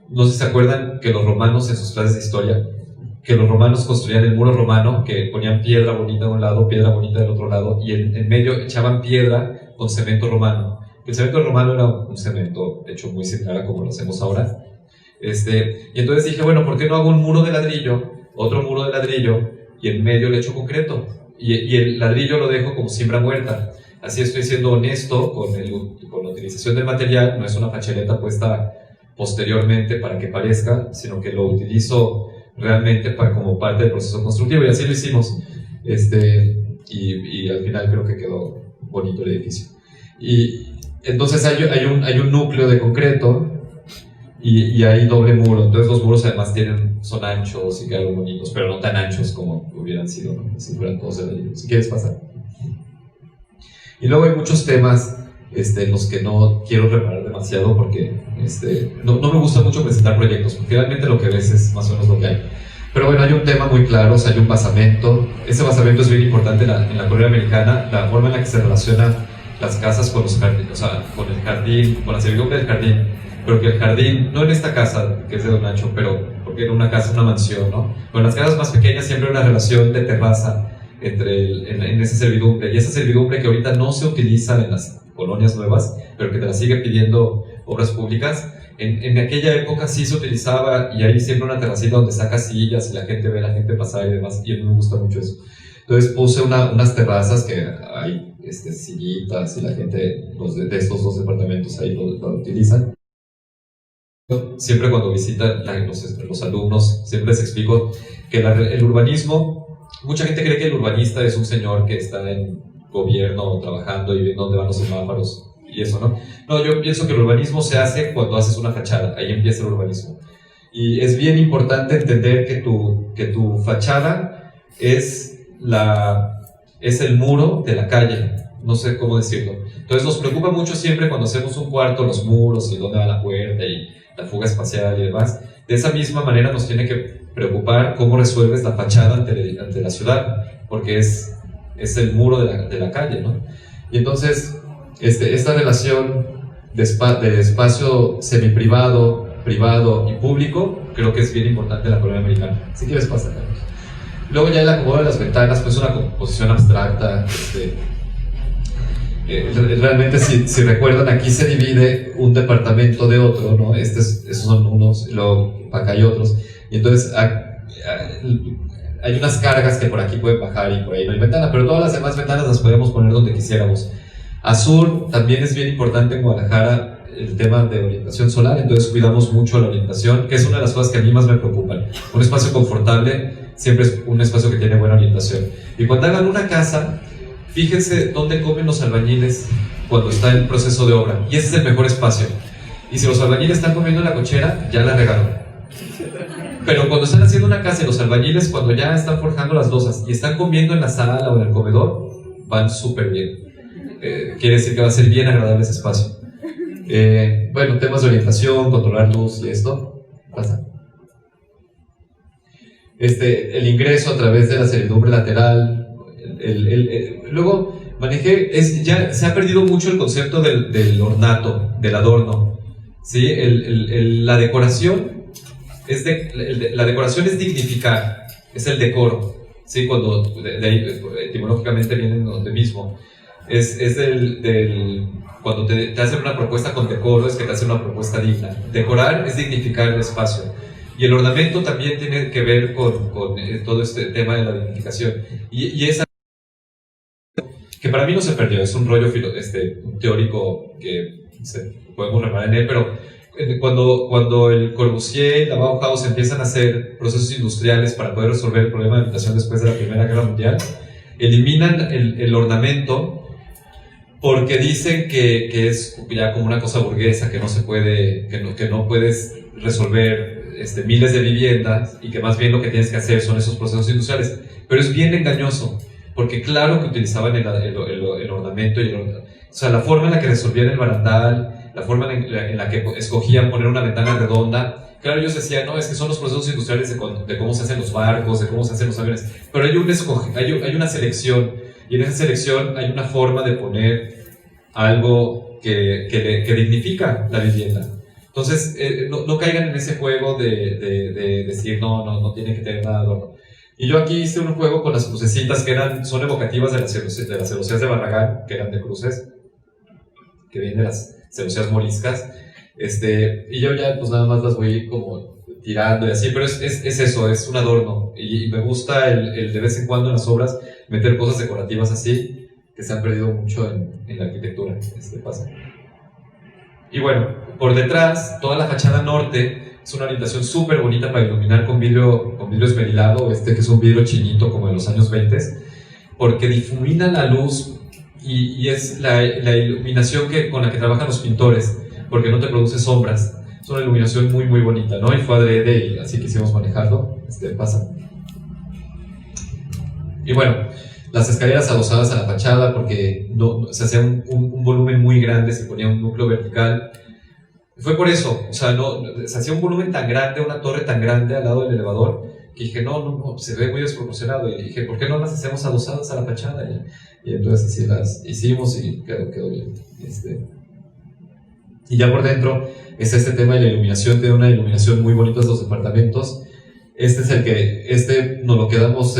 No sé si se acuerdan que los romanos, en sus clases de historia, que los romanos construían el muro romano, que ponían piedra bonita de un lado, piedra bonita del otro lado, y en medio echaban piedra con cemento romano. El cemento romano era un cemento hecho muy similar a como lo hacemos ahora. Y entonces dije, bueno, ¿por qué no hago un muro de ladrillo, otro muro de ladrillo, y en medio le echo concreto? Y el ladrillo lo dejo como siembra muerta. Así estoy siendo honesto con la utilización del material. No es una fachareta puesta posteriormente para que parezca, sino que lo utilizo realmente como parte del proceso constructivo, y así lo hicimos. Y al final creo que quedó bonito el edificio. Y entonces hay un núcleo de concreto y hay doble muro. Entonces los muros además son anchos y quedaron bonitos, pero no tan anchos como hubieran sido, ¿no? Si fueran todos de ladrillo. Si quieres pasar. Y luego hay muchos temas en los que no quiero reparar demasiado porque no me gusta mucho presentar proyectos, porque realmente lo que ves es más o menos lo que hay. Pero bueno, hay un tema muy claro, o sea, hay un basamento. Ese basamento es bien importante en la colonia americana, la forma en la que se relaciona las casas con los jardines, o sea, con el jardín, con la servidumbre del jardín, pero que el jardín, no en esta casa que es de Don Nacho, pero porque era una casa, una mansión, ¿no? Con las casas más pequeñas siempre hay una relación de terraza en esa servidumbre, y esa servidumbre que ahorita no se utiliza en las colonias nuevas, pero que te la sigue pidiendo obras públicas, en aquella época sí se utilizaba, y hay siempre una terracita donde saca sillas y la gente ve a la gente pasar y demás, y a mí me gusta mucho eso. Entonces puse unas terrazas que hay sillitas, y la gente de estos 2 departamentos ahí lo utilizan. Siempre cuando visitan los alumnos, siempre les explico que el urbanismo, mucha gente cree que el urbanista es un señor que está en gobierno trabajando y viendo dónde van los semáforos y eso, ¿no? No, yo pienso que el urbanismo se hace cuando haces una fachada, ahí empieza el urbanismo. Y es bien importante entender que tu fachada es el muro de la calle, no sé cómo decirlo. Entonces nos preocupa mucho siempre cuando hacemos un cuarto, los muros y dónde va la puerta y la fuga espacial y demás. De esa misma manera nos tiene que preocupar cómo resuelves la fachada ante la ciudad, porque es el muro de la calle, ¿no? Y entonces esta relación de espacio semiprivado, privado y público creo que es bien importante en la colonia americana. Si quieres pasar, Carlos. Luego ya el acomodo de las ventanas, pues una composición abstracta. Realmente si recuerdan, aquí se divide un departamento de otro, ¿no? Esos son unos, luego acá hay otros, y entonces hay unas cargas que por aquí pueden bajar y por ahí no hay ventana, pero todas las demás ventanas las podemos poner donde quisiéramos. Azul también es bien importante en Guadalajara, el tema de orientación solar, entonces cuidamos mucho la orientación, que es una de las cosas que a mí más me preocupan. Un espacio confortable siempre es un espacio que tiene buena orientación. Y cuando hagan una casa, fíjense dónde comen los albañiles cuando está en proceso de obra, y ese es el mejor espacio. Y si los albañiles están comiendo en la cochera, ya la regaron. Pero cuando están haciendo una casa y los albañiles, cuando ya están forjando las losas y están comiendo en la sala o en el comedor, van súper bien. Quiere decir que va a ser bien agradable ese espacio. Bueno, temas de orientación, controlar luz y esto. Pasa. El ingreso a través de la servidumbre lateral. Luego manejé, ya se ha perdido mucho el concepto del ornato, del adorno. ¿Sí? La decoración la decoración es dignificar, es el decoro. ¿Sí? Cuando de ahí, etimológicamente vienen donde mismo. Cuando te hacen una propuesta con decoro, es que te hacen una propuesta digna. Decorar es dignificar el espacio. Y el ornamento también tiene que ver con todo este tema de la dignificación. Y esa que para mí no se perdió, es un rollo teórico que podemos reparar en él, pero cuando el Corbusier y la Bauhaus empiezan a hacer procesos industriales para poder resolver el problema de habitación después de la Primera Guerra Mundial, eliminan el ornamento porque dicen que es ya como una cosa burguesa, que no se puede, que no puedes resolver miles de viviendas y que más bien lo que tienes que hacer son esos procesos industriales. Pero es bien engañoso, porque claro que utilizaban el ornamento o sea, la forma en la que resolvían el barandal, la forma en la que escogían poner una ventana redonda. Claro, ellos decían, no, es que son los procesos industriales de cómo se hacen los barcos, de cómo se hacen los aviones, pero hay una selección, y en esa selección hay una forma de poner algo que dignifica la vivienda. Entonces, no caigan en ese juego de decir, no tiene que tener nada de adorno. Y yo aquí hice un juego con las crucecitas que son evocativas de las celosías de Barragán, que eran de cruces, que vienen de las celosías moriscas. Y yo ya pues nada más las voy como tirando y así, pero es eso, es un adorno. Y me gusta el de vez en cuando en las obras meter cosas decorativas así, que se han perdido mucho en la arquitectura. Pasa. Y bueno, por detrás, toda la fachada norte es una orientación súper bonita para iluminar con vidrio esmerilado, que es un vidrio chinito como de los años 20, porque difumina la luz y es la iluminación con la que trabajan los pintores, porque no te produce sombras. Es una iluminación muy muy bonita, ¿no? Y fue adrede y así quisimos manejarlo. Pasa. Y bueno, las escaleras adosadas a la fachada, porque se hacía un volumen muy grande, se ponía un núcleo vertical. Fue por eso, o sea, se hacía un volumen tan grande, una torre tan grande al lado del elevador, que dije, no, se ve muy desproporcionado. Y dije, ¿por qué no las hacemos adosadas a la fachada? Y entonces así las hicimos y quedó bien. Y ya por dentro es este tema de la iluminación, tiene una iluminación muy bonita de los departamentos. Es el que, nos lo quedamos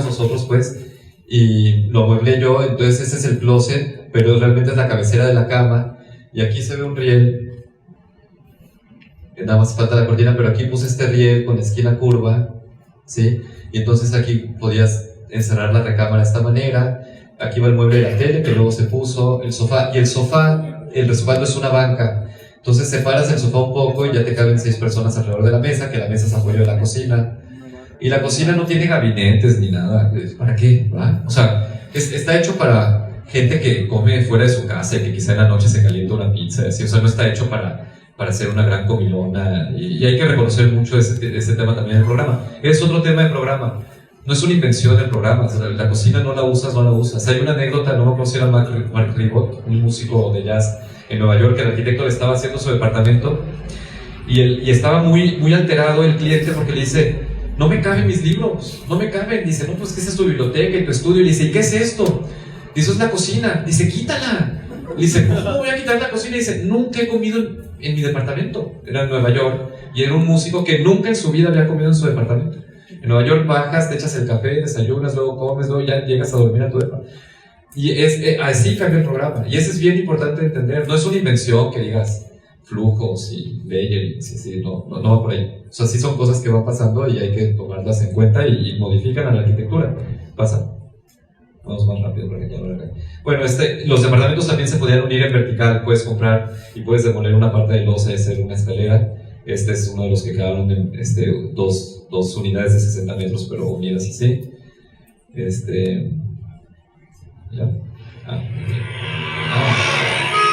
nosotros, pues, y lo amueblé yo. Entonces ese es el closet, pero realmente es la cabecera de la cama, y aquí se ve un riel, que nada más falta la cortina, pero aquí puse este riel con la esquina curva, ¿sí? Y entonces aquí podías encerrar la recámara de esta manera. Aquí va el mueble de la tele, que luego se puso, el sofá, y el respaldo es una banca. Entonces separas el sofá un poco y ya te caben 6 personas alrededor de la mesa, que la mesa es apoyo de la cocina. Y la cocina no tiene gabinetes ni nada. ¿Para qué? ¿Va? O sea, está hecho para gente que come fuera de su casa y que quizá en la noche se calienta una pizza. ¿Sí? O sea, no está hecho para hacer una gran comilona. Y hay que reconocer mucho ese tema también en el programa. Es otro tema del programa. No es una invención del programa. La cocina no la usas. Hay una anécdota, no me acuerdo si era Mark Ribot, un músico de jazz en Nueva York, que el arquitecto le estaba haciendo su departamento y estaba muy, muy alterado el cliente porque le dice, no me caben mis libros, no me caben. Dice, no, pues que esa es tu biblioteca y tu estudio. Y le dice, ¿y qué es esto? Dice, es la cocina. Dice, quítala. Le dice, ¿cómo voy a quitar la cocina? Y dice, nunca he comido en mi departamento. Era en Nueva York y era un músico que nunca en su vida había comido en su departamento. En Nueva York bajas, te echas el café, desayunas, luego comes, luego ya llegas a dormir a tu depa. Y así cambia el programa. Y eso es bien importante entender. No es una invención que digas flujos y Beyer, no va por ahí. O sea, sí son cosas que van pasando y hay que tomarlas en cuenta y modifican a la arquitectura. Pasa. Vamos más rápido para que ya lo haga. Bueno, los departamentos también se podían unir en vertical. Puedes comprar y puedes demoler una parte de losa y hacer una escalera. Este es uno de los que quedaron en dos unidades de 60 metros, pero unidas así. ¿Ya?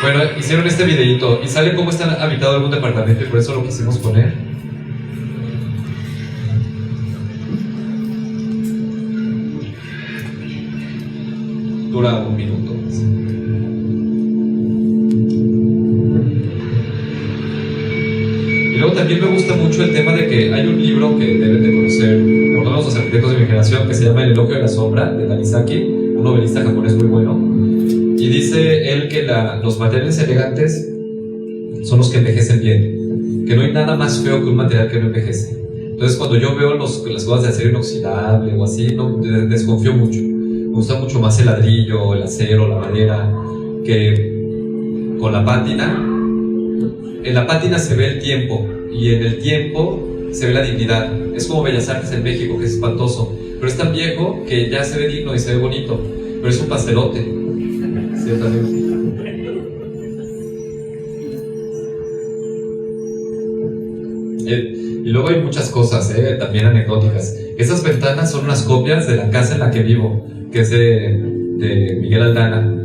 Bueno, hicieron este videito y sale cómo está habitado algún departamento y por eso lo quisimos poner. Dura 1 minuto. Y luego también me gusta mucho el tema de que hay un libro que deben de conocer, por lo menos los arquitectos de mi generación, que se llama El elogio de la sombra, de Tanizaki, un novelista japonés muy bueno. Y dice él que los materiales elegantes son los que envejecen bien, que no hay nada más feo que un material que no envejece. Entonces cuando yo veo las cosas de acero inoxidable o así, desconfío mucho. Me gusta mucho más el ladrillo, el acero, la madera, que con la pátina. En la pátina se ve el tiempo y en el tiempo se ve la dignidad. Es como Bellas Artes en México, que es espantoso, pero es tan viejo que ya se ve digno y se ve bonito, pero es un pastelote, ciertamente. Y luego hay muchas cosas, también anecdóticas. Esas ventanas son unas copias de la casa en la que vivo, que es de Miguel Aldana.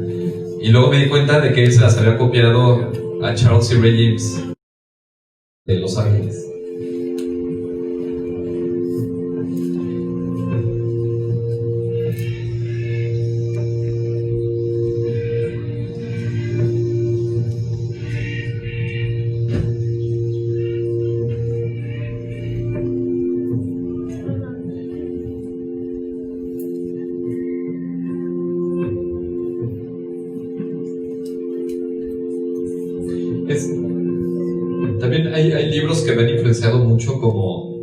Y luego me di cuenta de que él se las había copiado a Charles C. Ray James de Los Ángeles. También hay libros que me han influenciado mucho como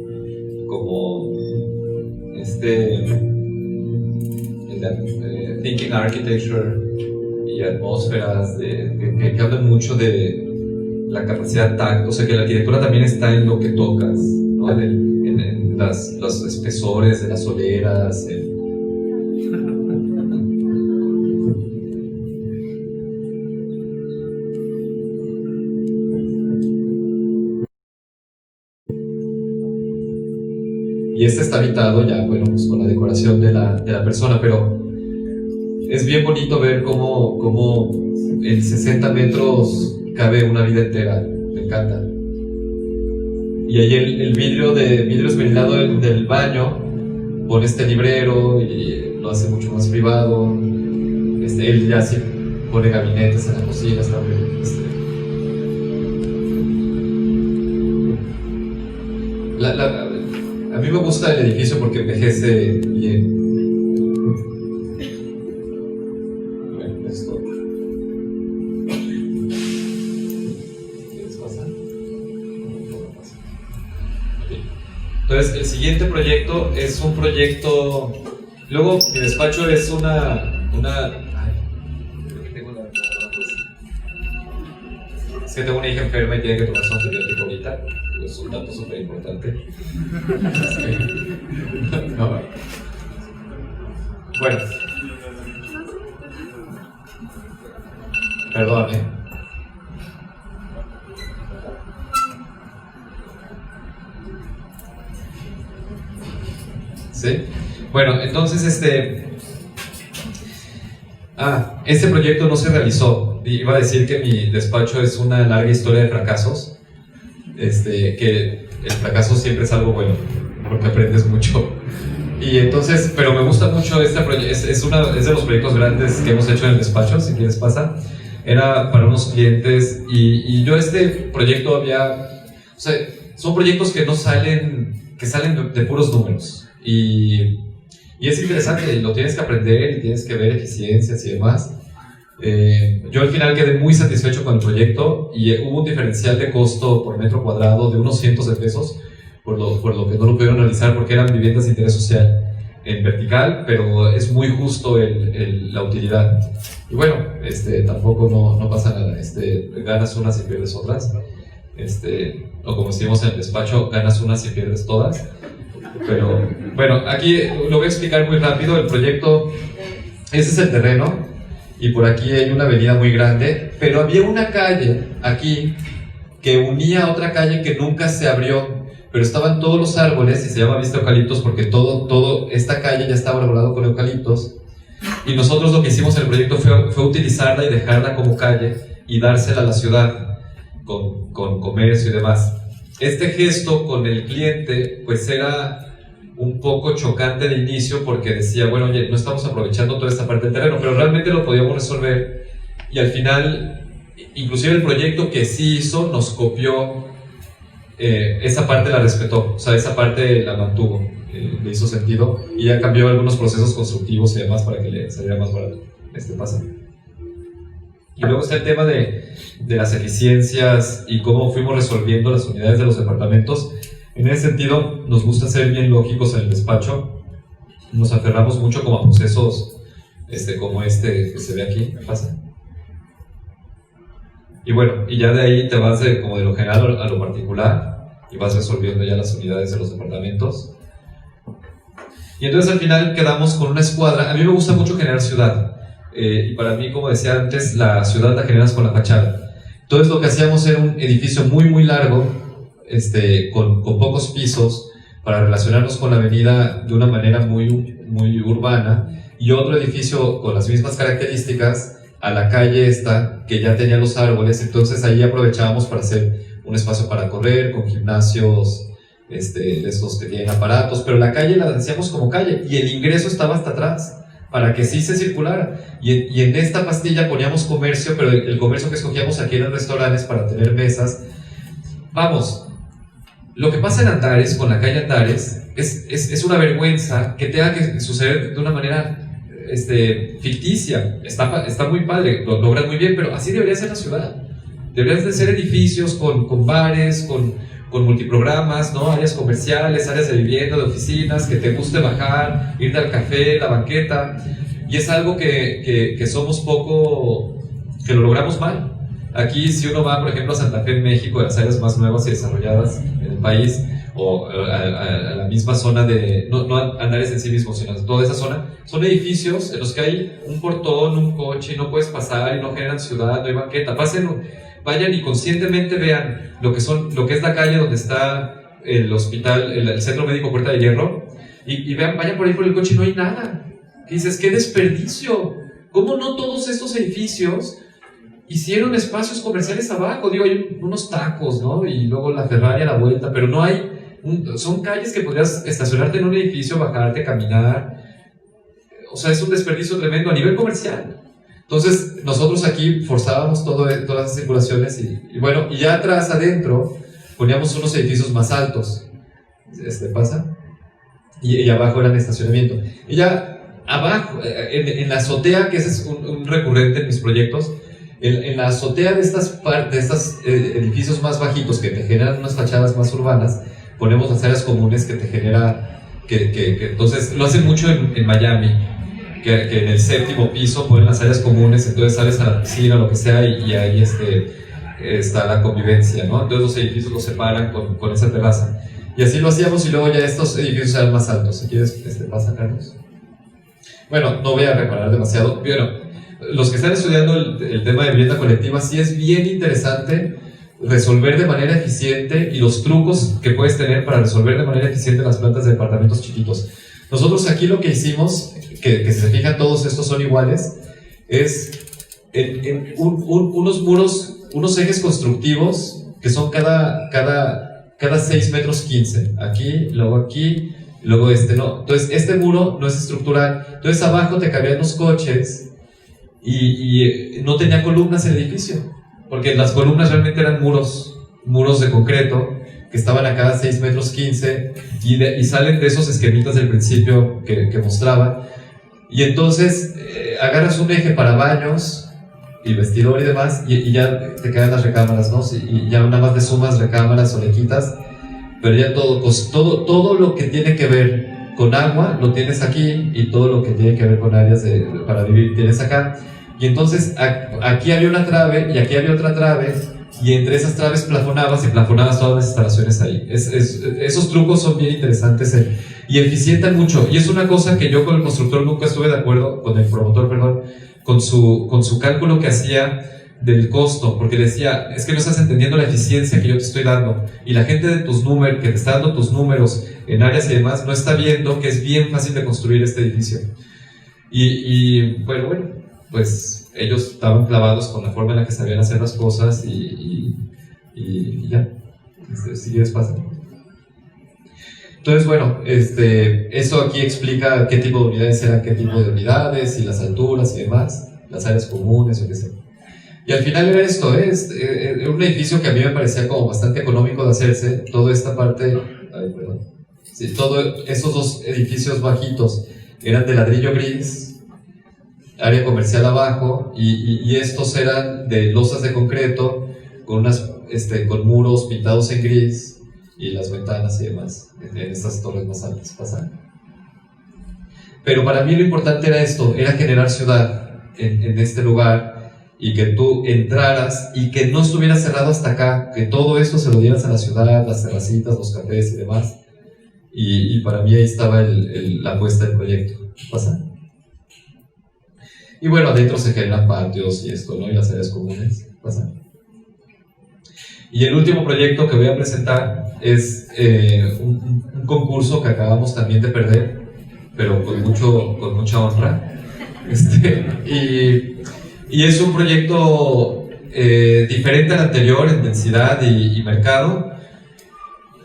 Thinking Architecture y Atmósferas, que hablan mucho de la capacidad tacto, o sea que la arquitectura también está en lo que tocas, ¿no? en los espesores de las soleras, y este está habitado ya, bueno, pues con la decoración de la persona, pero es bien bonito ver cómo en 60 metros cabe una vida entera. Me encanta. Y ahí el vidrio esmerilado del baño pone este librero y lo hace mucho más privado. Él ya sí pone gabinetes en la cocina. A mí me gusta el edificio porque envejece bien. Bueno, esto. ¿Qué les pasa? Entonces, el siguiente proyecto es un proyecto. Luego, mi despacho es una. Ay, creo que tengo es que tengo una hija enferma y tiene que tomarse un antibiótico ahorita. Es un dato súper importante. No. Bueno. Perdóname. ¿Sí? Bueno, entonces este proyecto no se realizó. Iba a decir que mi despacho es una larga historia de fracasos. Que el fracaso siempre es algo bueno, porque aprendes mucho. Y entonces, pero me gusta mucho este proyecto, es de los proyectos grandes que hemos hecho en el despacho, si quieres pasa. Era para unos clientes y yo proyecto o sea, son proyectos que salen de puros números. Y es interesante, lo tienes que aprender y tienes que ver eficiencias y demás. Yo al final quedé muy satisfecho con el proyecto y hubo un diferencial de costo por metro cuadrado de unos cientos de pesos por lo que no lo pudieron realizar porque eran viviendas de interés social en vertical, pero es muy justo la utilidad. Y bueno, tampoco no pasa nada, ganas unas y pierdes otras, o como decimos en el despacho, ganas unas y pierdes todas. Pero bueno, aquí lo voy a explicar muy rápido. El proyecto, ese es el terreno. Y por aquí hay una avenida muy grande, pero había una calle aquí que unía a otra calle que nunca se abrió, pero estaban todos los árboles y se llama Vista Eucaliptos porque todo esta calle ya estaba arbolado con eucaliptos. Y nosotros lo que hicimos en el proyecto fue utilizarla y dejarla como calle y dársela a la ciudad con comercio y demás. Este gesto con el cliente pues era un poco chocante de inicio porque decía, bueno, oye, no estamos aprovechando toda esta parte del terreno, pero realmente lo podíamos resolver y al final, inclusive el proyecto que sí hizo nos copió, esa parte la respetó, o sea, esa parte la mantuvo, le hizo sentido y ya cambió algunos procesos constructivos y demás para que le saliera más barato. Pasa. Y luego está el tema de las eficiencias y cómo fuimos resolviendo las unidades de los departamentos. En ese sentido, nos gusta ser bien lógicos en el despacho. Nos aferramos mucho como a procesos como que se ve aquí. ¿Me pasa? Y bueno, y ya de ahí te vas como de lo general a lo particular y vas resolviendo ya las unidades de los departamentos. Y entonces al final quedamos con una escuadra. A mí me gusta mucho generar ciudad. Y para mí, como decía antes, la ciudad la generas con la fachada. Entonces lo que hacíamos era un edificio muy muy largo, con pocos pisos, para relacionarnos con la avenida de una manera muy, muy urbana, y otro edificio con las mismas características a la calle que ya tenía los árboles. Entonces ahí aprovechábamos para hacer un espacio para correr, con gimnasios, estos que tienen aparatos, pero la calle la hacíamos como calle, y el ingreso estaba hasta atrás, para que sí se circulara, y en esta pastilla poníamos comercio, pero el comercio que escogíamos aquí eran restaurantes para tener mesas. Vamos, lo que pasa en Antares, con la calle Antares, es una vergüenza que tenga que suceder de una manera ficticia. Está muy padre, lo logran muy bien, pero así debería ser la ciudad. Deberían de ser edificios con bares, con multiprogramas, ¿no? Áreas comerciales, áreas de vivienda, de oficinas, que te guste bajar, irte al café, la banqueta. Y es algo que somos poco, que lo logramos mal. Aquí, si uno va, por ejemplo, a Santa Fe, en México, a las áreas más nuevas y desarrolladas en el país, o a la misma zona de, no Andares en sí mismo, sino toda esa zona, son edificios en los que hay un portón, un coche, y no puedes pasar, y no generan ciudad, no hay banqueta. Vayan y conscientemente vean lo que es la calle donde está el hospital, el Centro Médico Puerta de Hierro, y vean, vayan por ahí por el coche y no hay nada. ¿Qué dices? ¡Qué desperdicio! ¿Cómo no todos estos edificios hicieron espacios comerciales abajo? Digo, hay unos tacos, ¿no? Y luego la Ferrari a la vuelta, pero no hay... son calles que podrías estacionarte en un edificio, bajarte, caminar. O sea, es un desperdicio tremendo a nivel comercial. Entonces, nosotros aquí forzábamos todas las circulaciones y bueno, y ya atrás, adentro, poníamos unos edificios más altos. ¿Pasa? Y abajo era el estacionamiento. Y ya abajo, en la azotea, que ese es un recurrente en mis proyectos, en la azotea de estos edificios más bajitos que te generan unas fachadas más urbanas, ponemos las áreas comunes que te genera, entonces lo hacen mucho en Miami, que en el 7º piso ponen las áreas comunes, entonces sales a la piscina o lo que sea y ahí está la convivencia, ¿no? Entonces los edificios los separan con esa terraza. Y así lo hacíamos y luego ya estos edificios eran más altos. Si quieres, pasa, Carlos. Bueno, no voy a reparar demasiado. Bueno, los que están estudiando el tema de vivienda colectiva, sí es bien interesante resolver de manera eficiente y los trucos que puedes tener para resolver de manera eficiente las plantas de departamentos chiquitos. Nosotros aquí lo que hicimos, que si se fijan todos estos son iguales, es unos muros, unos ejes constructivos que son cada 6 metros 15. Aquí, luego no. Entonces este muro no es estructural. Entonces abajo te cabían los coches y no tenía columnas el edificio, porque las columnas realmente eran muros de concreto que estaban a cada 6 metros 15 y salen de esos esquemitas del principio que mostraba. Y entonces agarras un eje para baños y vestidor y demás y ya te quedan las recámaras, ¿no? Y ya nada más le sumas recámaras o le quitas, pero ya todo lo que tiene que ver con agua lo tienes aquí y todo lo que tiene que ver con áreas para vivir tienes acá. Y entonces aquí había una trave y aquí había otra trave y entre esas traves plafonabas todas las instalaciones ahí. Esos trucos son bien interesantes y eficientan mucho. Y es una cosa que yo con el constructor nunca estuve de acuerdo, con el promotor, perdón, con su cálculo que hacía del costo, porque decía, es que no estás entendiendo la eficiencia que yo te estoy dando, y la gente de tus números, que te está dando tus números en áreas y demás, no está viendo que es bien fácil de construir este edificio. Y bueno, pues ellos estaban clavados con la forma en la que sabían hacer las cosas y ya, si quieres pasa. Entonces, bueno, eso aquí explica qué tipo de unidades eran qué tipo de unidades y las alturas y demás, las áreas comunes o qué sé. Y al final era esto, un edificio que a mí me parecía como bastante económico de hacerse, toda esta parte, sí, todos esos dos edificios bajitos eran de ladrillo gris, área comercial abajo, y estos eran de losas de concreto, con muros pintados en gris, y las ventanas y demás, en estas torres más altas pasan. Pero para mí lo importante era esto, era generar ciudad en este lugar, y que tú entraras y que no estuviera cerrado hasta acá, que todo esto se lo dieras a la ciudad, las terracitas, los cafés y demás. Y para mí ahí estaba la apuesta del proyecto. ¿Pasa? Y bueno, adentro se generan patios y esto, ¿no? Y las áreas comunes. ¿Pasa? Y el último proyecto que voy a presentar es un concurso que acabamos también de perder, pero con mucha honra. Y es un proyecto diferente al anterior en densidad y mercado.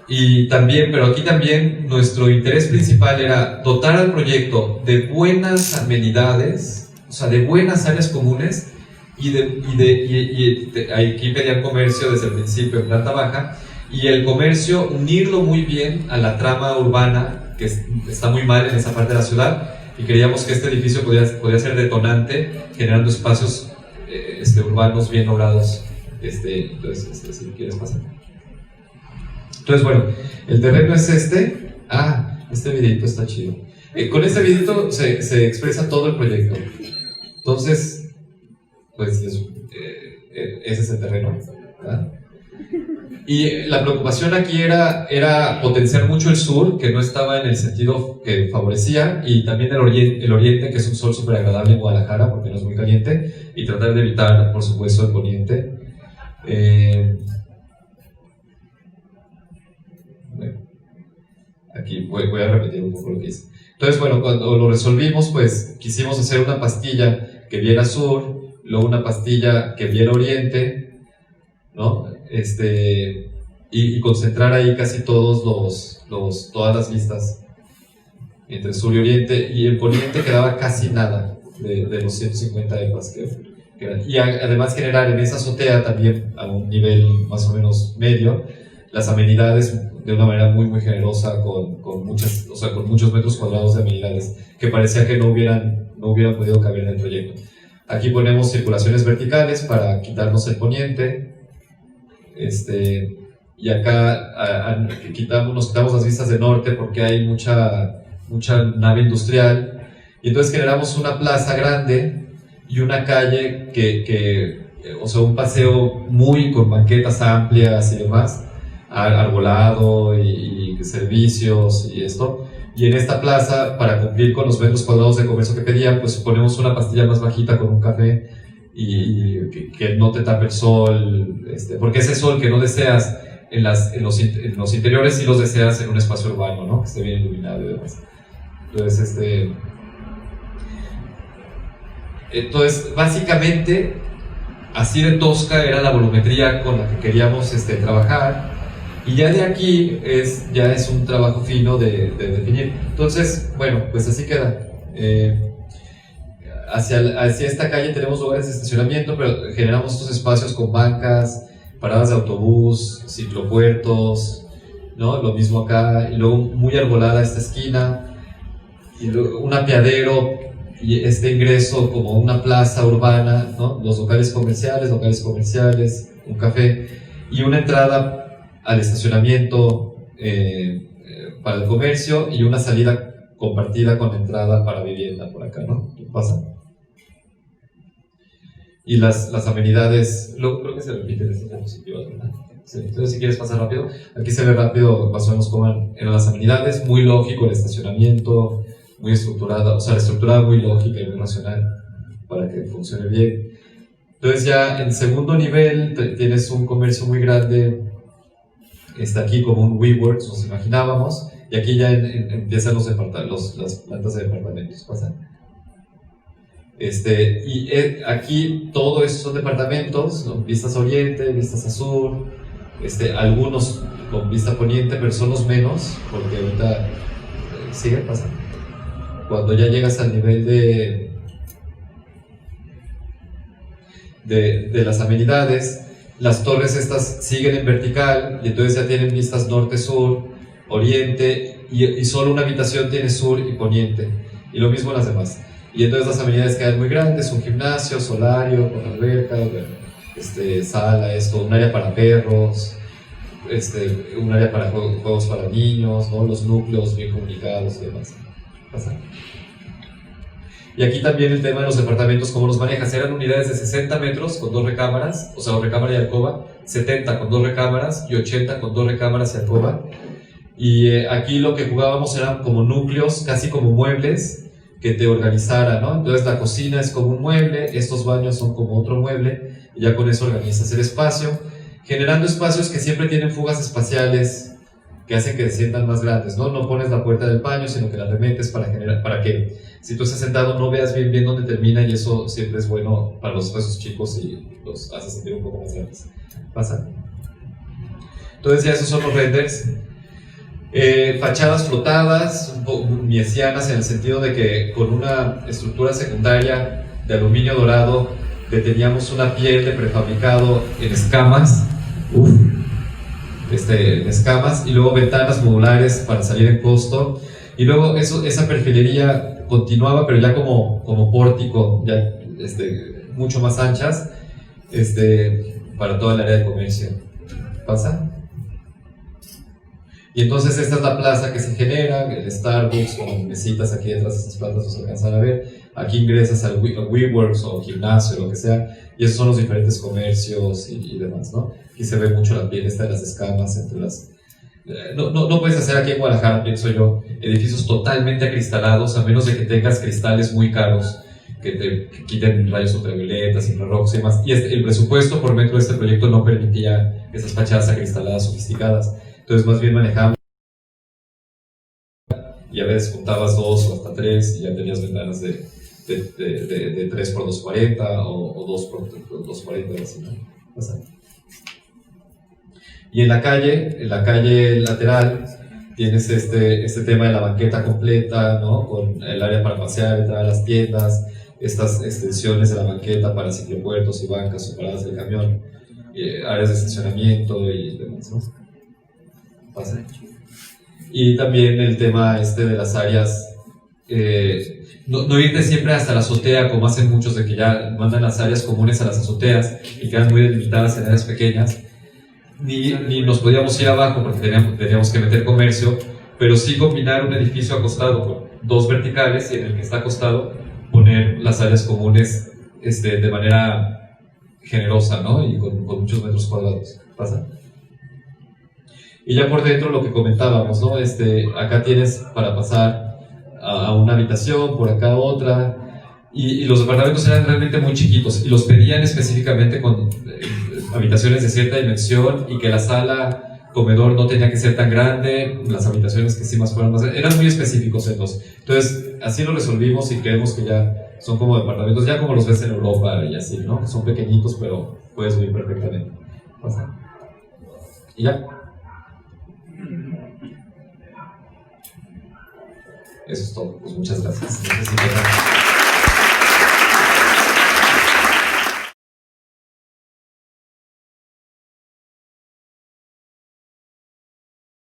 Y también, pero aquí también nuestro interés principal era dotar al proyecto de buenas amenidades, o sea, de buenas áreas comunes y aquí pedían comercio desde el principio en planta baja, y el comercio unirlo muy bien a la trama urbana que está muy mal en esa parte de la ciudad. Y creíamos que este edificio podía ser detonante, generando espacios urbanos bien logrados Entonces, si quieres pasar. Entonces, bueno, el terreno es este. Este videito está chido. Con este videito se expresa todo el proyecto. Entonces, pues ese es el terreno, ¿verdad? Y la preocupación aquí era potenciar mucho el sur, que no estaba en el sentido que favorecía, y también el oriente, que es un sol súper agradable en Guadalajara, porque no es muy caliente, y tratar de evitar, por supuesto, el poniente. Aquí voy a repetir un poco lo que hice. Entonces, bueno, cuando lo resolvimos, pues quisimos hacer una pastilla que viera sur, luego una pastilla que viera oriente, ¿no? Y concentrar ahí casi todas las vistas entre sur y oriente, y en poniente quedaba casi nada de los 150 EPAs que eran. Y además generar en esa azotea también a un nivel más o menos medio las amenidades de una manera muy muy generosa, con muchos metros cuadrados de amenidades que parecía que no hubieran podido caber en el proyecto. Aquí ponemos circulaciones verticales para quitarnos el poniente, y acá nos quitamos las vistas de norte porque hay mucha nave industrial, y entonces generamos una plaza grande y una calle un paseo con banquetas amplias y demás, arbolado y servicios y esto. Y en esta plaza, para cumplir con los metros cuadrados de comercio que pedían, pues ponemos una pastilla más bajita con un café y que no te tape el sol, porque ese sol que no deseas en los interiores sí los deseas en un espacio urbano, ¿no? Que esté bien iluminado y demás. Entonces, básicamente, así de tosca era la volumetría con la que queríamos trabajar, y ya de aquí ya es un trabajo fino de definir. Entonces, bueno, pues así queda. Hacia esta calle tenemos lugares de estacionamiento, pero generamos estos espacios con bancas, paradas de autobús, ciclopuertos, ¿no? Lo mismo acá, y luego muy arbolada esta esquina, y luego un apeadero, y este ingreso como una plaza urbana, ¿no? Los locales comerciales, un café, y una entrada al estacionamiento para el comercio, y una salida compartida con entrada para vivienda por acá, ¿no? ¿Qué pasa? Y las amenidades, creo que se repiten estas diapositivas, ¿verdad? Sí, entonces, si quieres pasar rápido, aquí se ve rápido más o menos cómo eran las amenidades, muy lógico el estacionamiento, muy estructurada, o sea, la estructura muy lógica y muy racional para que funcione bien. Entonces, ya en segundo nivel tienes un comercio muy grande, está aquí como un WeWork, nos imaginábamos, y aquí ya empiezan las plantas de departamentos. Pasa. Aquí todo esto son departamentos, ¿no? Vistas a oriente, vistas a sur, algunos con vista poniente, pero son los menos, porque ahorita sigue pasando. Cuando ya llegas al nivel de las amenidades, las torres estas siguen en vertical, y entonces ya tienen vistas norte-sur, oriente, y solo una habitación tiene sur y poniente, y lo mismo en las demás. Y entonces las amenidades quedan muy grandes, un gimnasio, solario, con alberca, sala, un área para perros, un área para juegos para niños, ¿no? Los núcleos bien comunicados y demás. Pasa. Y aquí también el tema de los departamentos, cómo los manejas. Eran unidades de 60 metros con 2 recámaras, o sea, recámara y alcoba, 70 con 2 recámaras y 80 con 2 recámaras y alcoba. Y aquí lo que jugábamos eran como núcleos, casi como muebles, que te organizara, ¿no? Entonces la cocina es como un mueble, estos baños son como otro mueble, y ya con eso organizas el espacio, generando espacios que siempre tienen fugas espaciales que hacen que se sientan más grandes, ¿no? No pones la puerta del baño, sino que la remetes para que si tú estás sentado no veas bien dónde termina, y eso siempre es bueno para los espacios chicos y los hace sentir un poco más grandes. Pasa. Entonces ya esos son los renders. Fachadas flotadas, un poco miesianas, en el sentido de que con una estructura secundaria de aluminio dorado teníamos una piel de prefabricado en escamas, en escamas, y luego ventanas modulares para salir en costo, y luego esa perfilería continuaba, pero ya como pórtico, ya mucho más anchas, para toda el área de comercio. ¿Pasa? Y entonces esta es la plaza que se genera, el Starbucks con mesitas aquí detrás de estas plantas, los alcanzan a ver. Aquí ingresas al WeWorks o gimnasio, lo que sea, y esos son los diferentes comercios y demás, ¿no? Aquí se ve mucho la piel esta de las escamas entre las... No puedes hacer aquí en Guadalajara, pienso yo, edificios totalmente acristalados, a menos de que tengas cristales muy caros que te quiten rayos ultravioletas, infrarrojos y demás. Y el presupuesto por metro de este proyecto no permitía esas fachadas acristaladas sofisticadas. Entonces más bien manejamos y a veces juntabas 2 o hasta 3 y ya tenías ventanas de 3 por 240 o 2 por 240, así, ¿no? O sea. Y en la calle lateral tienes este tema de la banqueta completa, ¿no? Con el área para pasear, entrar a las tiendas, estas extensiones de la banqueta para ciclopuertos y bancas o paradas del camión, áreas de estacionamiento y demás, ¿no? Pasa. Y también el tema de las áreas, no irte siempre hasta la azotea como hacen muchos, de que ya mandan las áreas comunes a las azoteas y quedan muy delimitadas en áreas pequeñas, ni nos podíamos ir abajo porque teníamos que meter comercio, pero sí combinar un edificio acostado con 2 verticales y en el que está acostado poner las áreas comunes de manera generosa, ¿no? Y con muchos metros cuadrados. ¿Pasa? Y ya por dentro lo que comentábamos, ¿no? Acá tienes para pasar a una habitación, por acá otra, y los departamentos eran realmente muy chiquitos y los pedían específicamente con habitaciones de cierta dimensión y que la sala comedor no tenía que ser tan grande, las habitaciones que sí más fueran más grandes, eran muy específicos entonces así lo resolvimos y creemos que ya son como departamentos, ya como los ves en Europa y así, ¿no? Son pequeñitos pero puedes vivir perfectamente. Pasa. Y ya. Eso es todo, pues muchas gracias.